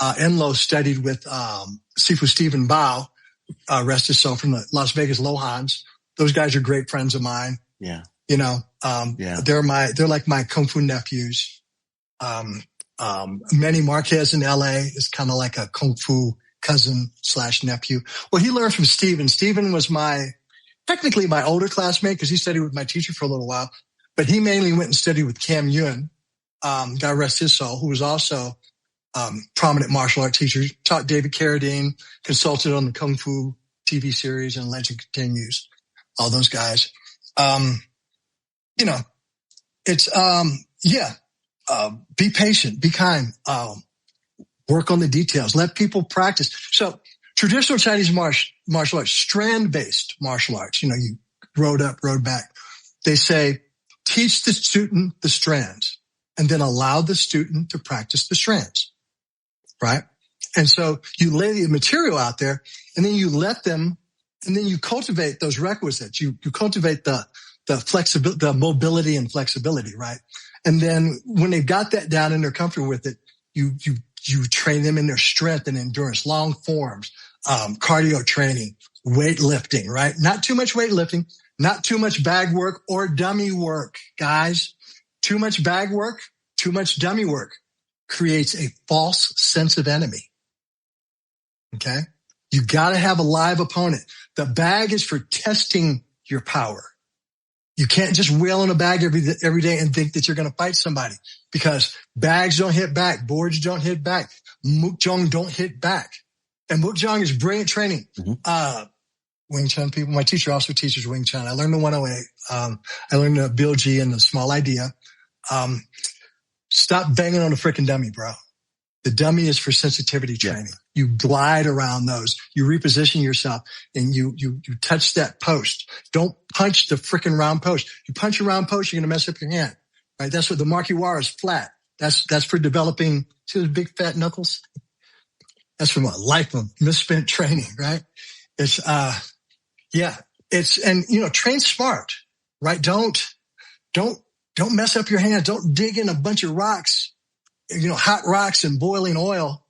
Enlo studied with Sifu Stephen Bao, rest his soul, from the Las Vegas Lohans. Those guys are great friends of mine. Yeah. You know, they're like my Kung Fu nephews. Manny Marquez in LA is kind of like a Kung Fu cousin / nephew. Well, he learned from Steven. Steven was technically my older classmate because he studied with my teacher for a little while, but he mainly went and studied with Cam Yuen, God rest his soul, who was also prominent martial art teacher, taught David Carradine, consulted on the Kung Fu TV series and Legend Continues, all those guys. You know, it's, be patient, be kind, work on the details, let people practice. So traditional Chinese martial arts, strand-based martial arts, you know, you road up, road back. They say, teach the student the strands and then allow the student to practice the strands. Right? And so you lay the material out there and then you let them, and then you cultivate those requisites. You cultivate the flexibility, the mobility and flexibility, right? And then when they've got that down and they're comfortable with it, you train them in their strength and endurance, long forms, cardio training, weightlifting, right? Not too much weightlifting, not too much bag work or dummy work, guys. Too much bag work, too much dummy work creates a false sense of enemy. Okay? You gotta have a live opponent. The bag is for testing your power. You can't just wheel on a bag every day and think that you're going to fight somebody, because bags don't hit back. Boards don't hit back. Mukjong don't hit back. And Mukjong is brilliant training. Mm-hmm. Wing Chun people. My teacher also teaches Wing Chun. I learned the 108. I learned the Bill G and the small idea. Stop banging on a freaking dummy, bro. The dummy is for sensitivity training. Yeah. You glide around those. You reposition yourself and you touch that post. Don't punch the freaking round post. You punch a round post, you're going to mess up your hand, right? That's what the Makiwara is flat. That's for developing, see those big fat knuckles? That's from a life of misspent training, right? It's, and you know, train smart, right? Don't mess up your hands. Don't dig in a bunch of rocks, you know, hot rocks and boiling oil,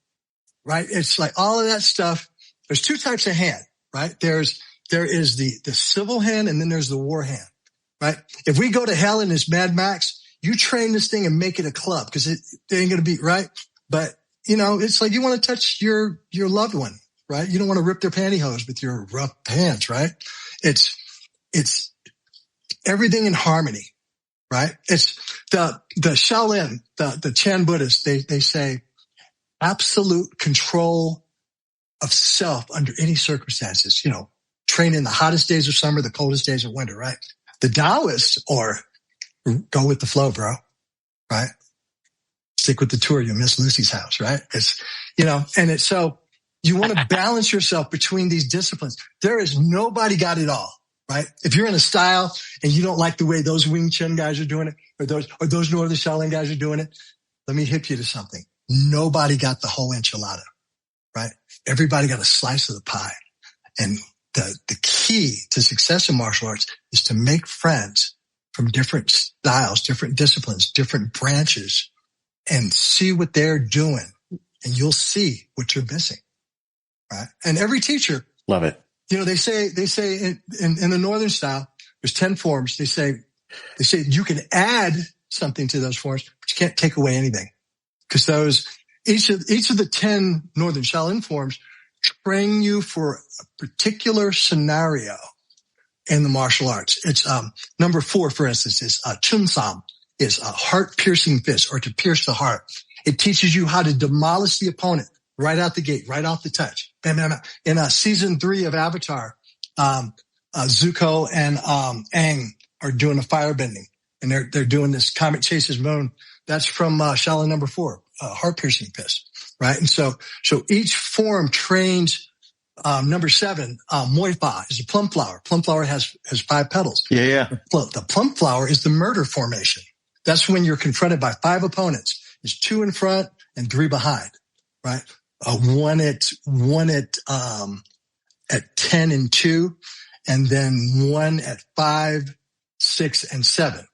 right? It's like all of that stuff. There's two types of hand, right? There is the civil hand and then there's the war hand, right? If we go to hell in this Mad Max, you train this thing and make it a club because it ain't going to be right. But you know, it's like you want to touch your loved one, right? You don't want to rip their pantyhose with your rough hands, right? It's everything in harmony. Right? It's the Shaolin, the Chan Buddhists, they say absolute control of self under any circumstances, you know, train in the hottest days of summer, the coldest days of winter, right? The Taoists go with the flow, bro, right? Stick with the tour, you miss Lucy's house, right? It's, you know, and it's so you want to balance yourself between these disciplines. There is nobody got it all. Right? If you're in a style and you don't like the way those Wing Chun guys are doing it, or those Northern Shaolin guys are doing it, let me hip you to something. Nobody got the whole enchilada, right? Everybody got a slice of the pie. And the key to success in martial arts is to make friends from different styles, different disciplines, different branches, and see what they're doing. And you'll see what you're missing, right? And every teacher. Love it. You know, they say in the Northern style, there's 10 forms. They say you can add something to those forms, but you can't take away anything, because each of the 10 Northern Shaolin forms train you for a particular scenario in the martial arts. It's, number 4, for instance, is, Chun Sam is a heart piercing fist, or to pierce the heart. It teaches you how to demolish the opponent right out the gate, right off the touch. And then in season 3 of Avatar, Zuko and Aang are doing a firebending, and they're doing this Comet Chases Moon. That's from Shaolin number 4, heart piercing fist, right? And so each form trains. Number 7, Muay Fa is a plum flower. Plum flower has 5 petals. Yeah. The plum flower is the murder formation. That's when you're confronted by 5 opponents. It's 2 in front and 3 behind, right? One at 10 and 2, and then 1 at 5, 6, and 7,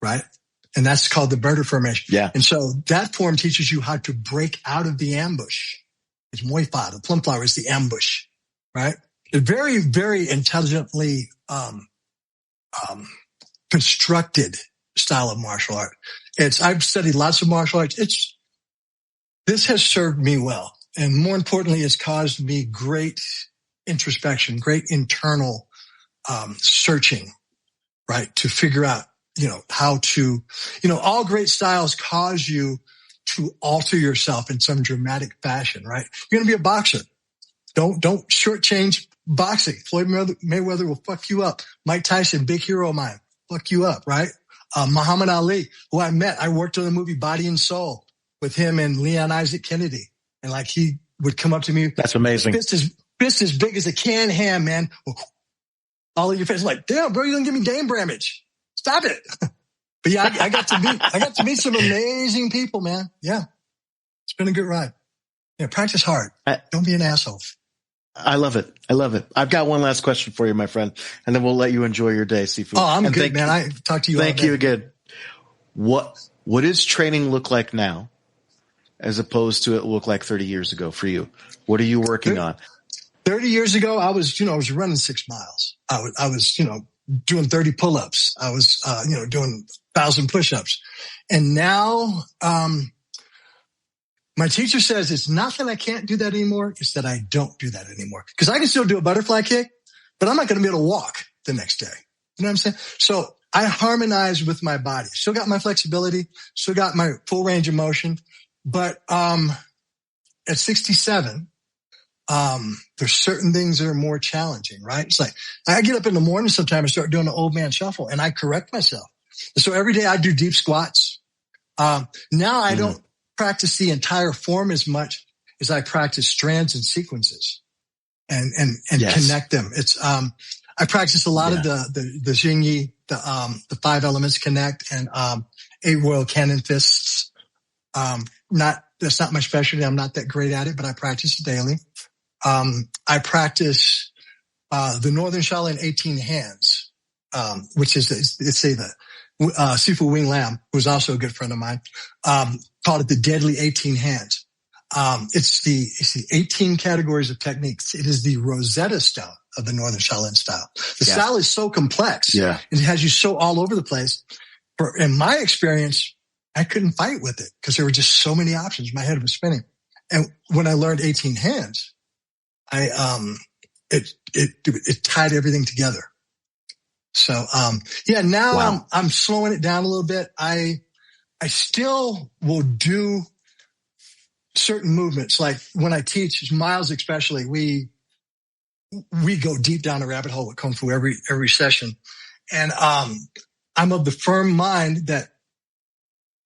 right? And that's called the murder formation. Yeah. And so that form teaches you how to break out of the ambush. It's Muay Fa. The plum flower is the ambush, right? It's very, very intelligently constructed style of martial art. I've studied lots of martial arts. This has served me well. And more importantly, it's caused me great introspection, great internal searching, right? To figure out, how to, all great styles cause you to alter yourself in some dramatic fashion, right? You're going to be a boxer. Don't shortchange boxing. Floyd Mayweather will fuck you up. Mike Tyson, big hero of mine, fuck you up, right? Muhammad Ali, who I met, I worked on the movie Body and Soul with him and Leon Isaac Kennedy. And he would come up to me. That's amazing. Fist as big as a canned ham, man. All of your face like, damn, bro, you don't give me Dame Bramage. Stop it. But yeah, I got to meet some amazing people, man. Yeah. It's been a good ride. Yeah. Practice hard. Don't be an asshole. I love it. I've got one last question for you, my friend, and then we'll let you enjoy your day, Sifu. Oh, I'm good, man. I talked to you. Thank you again. What does training look like now as opposed to it look like 30 years ago for you? What are you working on? 30 years ago, I was running 6 miles. I was, doing 30 pull-ups. I was, doing 1,000 push-ups. And now, my teacher says it's not that I can't do that anymore. It's that I don't do that anymore. Cause I can still do a butterfly kick, but I'm not going to be able to walk the next day. You know what I'm saying? So I harmonize with my body. Still got my flexibility, still got my full range of motion. But, at 67, there's certain things that are more challenging, right? It's like I get up in the morning sometimes and start doing an old man shuffle and I correct myself. So every day I do deep squats. Now I don't practice the entire form as much as I practice strands and sequences and yes. Connect them. It's, I practice a lot of the Xingyi, the 5 elements connect and, 8 royal cannon fists. That's not my specialty. I'm not that great at it, but I practice it daily. I practice, the Northern Shaolin 18 hands, which is, Sifu Wing Lam, who's also a good friend of mine, called it the deadly 18 hands. It's the 18 categories of techniques. It is the Rosetta Stone of the Northern Shaolin style. The style is so complex. Yeah. It has you so all over the place. In my experience, I couldn't fight with it because there were just so many options. My head was spinning. And when I learned 18 hands, it tied everything together. So, now I'm slowing it down a little bit. I still will do certain movements. Like when I teach Miles, especially, we go deep down the rabbit hole with Kung Fu every session. And, I'm of the firm mind that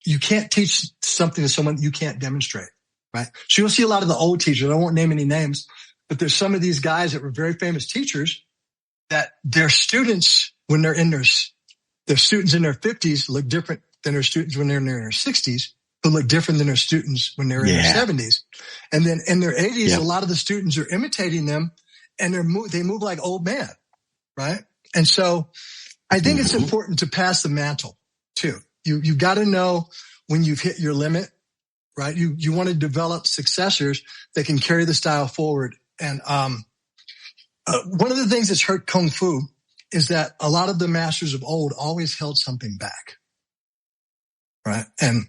you can't teach something to someone you can't demonstrate, right? So you'll see a lot of the old teachers. I won't name any names, but there's some of these guys that were very famous teachers that their students, when they're in their students in their 50s look different than their students when they're in their 60s, who look different than their students when they're in their 70s. And then in their 80s, a lot of the students are imitating them and they move like old man, right? And so I think it's important to pass the mantle too. You've got to know when you've hit your limit, right? You want to develop successors that can carry the style forward. And, one of the things that's hurt Kung Fu is that a lot of the masters of old always held something back. Right. And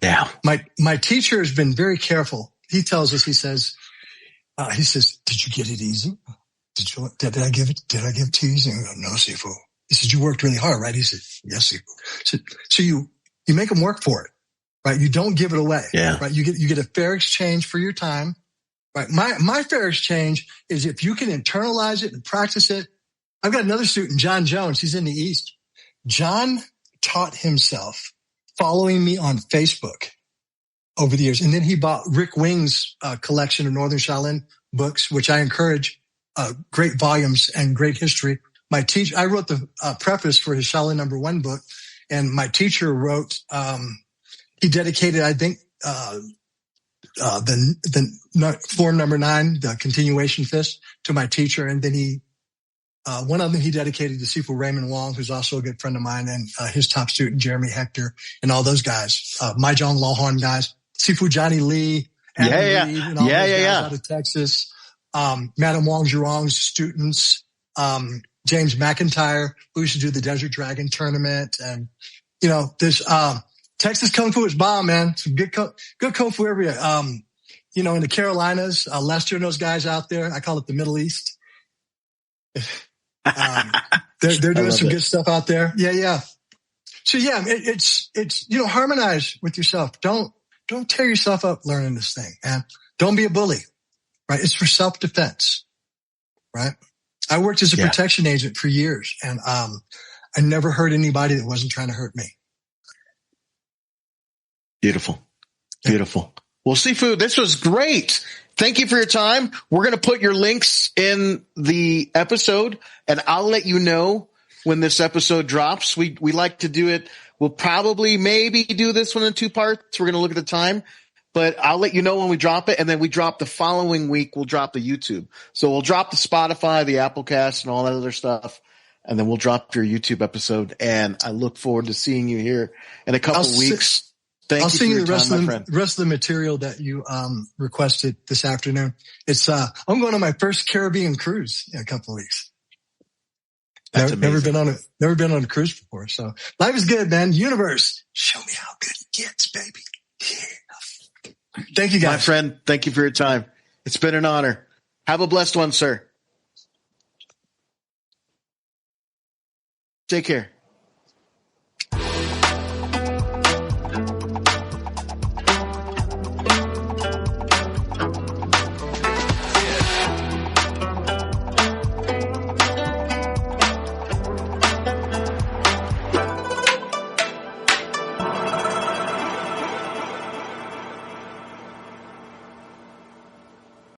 my teacher has been very careful. He tells us, he says, did you get it easy? Did I give it to you easy? I go, no, Sifu. He said, you worked really hard, right? He said, yes, Sifu. So you make them work for it, right? You don't give it away, right? You get a fair exchange for your time, right? My fair exchange is if you can internalize it and practice it. I've got another student, John Jones. He's in the East. John taught himself following me on Facebook over the years. And then he bought Rick Wing's collection of Northern Shaolin books, which I encourage, great volumes and great history. My teacher, I wrote the preface for his Shaolin #1 book, and my teacher wrote, he dedicated, I think, the form number 9, the continuation fist, to my teacher. And then one of them he dedicated to Sifu Raymond Wong, who's also a good friend of mine, and his top student, Jeremy Hector, and all those guys, Mahjong Lawhorn guys, Sifu Johnny Lee, Adam Reed, and all those guys out of Texas, Madam Wong Zhurong's students, James McIntyre, who used to do the Desert Dragon tournament. And, there's Texas Kung Fu is bomb, man. Some good Kung Fu everywhere. In the Carolinas, Lester and those guys out there, I call it the Middle East. They're doing some good stuff out there. Yeah. So yeah, it's harmonize with yourself. Don't tear yourself up learning this thing, and don't be a bully, right? It's for self-defense, right? I worked as a protection agent for years, and I never hurt anybody that wasn't trying to hurt me. Beautiful. Well, Sifu, this was great. Thank you for your time. We're going to put your links in the episode, and I'll let you know when this episode drops. We like to do it. We'll probably maybe do this one in 2 parts. We're going to look at the time, but I'll let you know when we drop it. And then we drop the following week. We'll drop the YouTube. So we'll drop the Spotify, the Applecast, and all that other stuff. And then we'll drop your YouTube episode. And I look forward to seeing you here in a couple weeks. I'll send you the rest of the material that you requested this afternoon. It's I'm going on my first Caribbean cruise in a couple of weeks. Never been on a cruise before. So life is good, man. Universe, show me how good it gets, baby. Yeah. Thank you, guys. My friend, thank you for your time. It's been an honor. Have a blessed one, sir. Take care.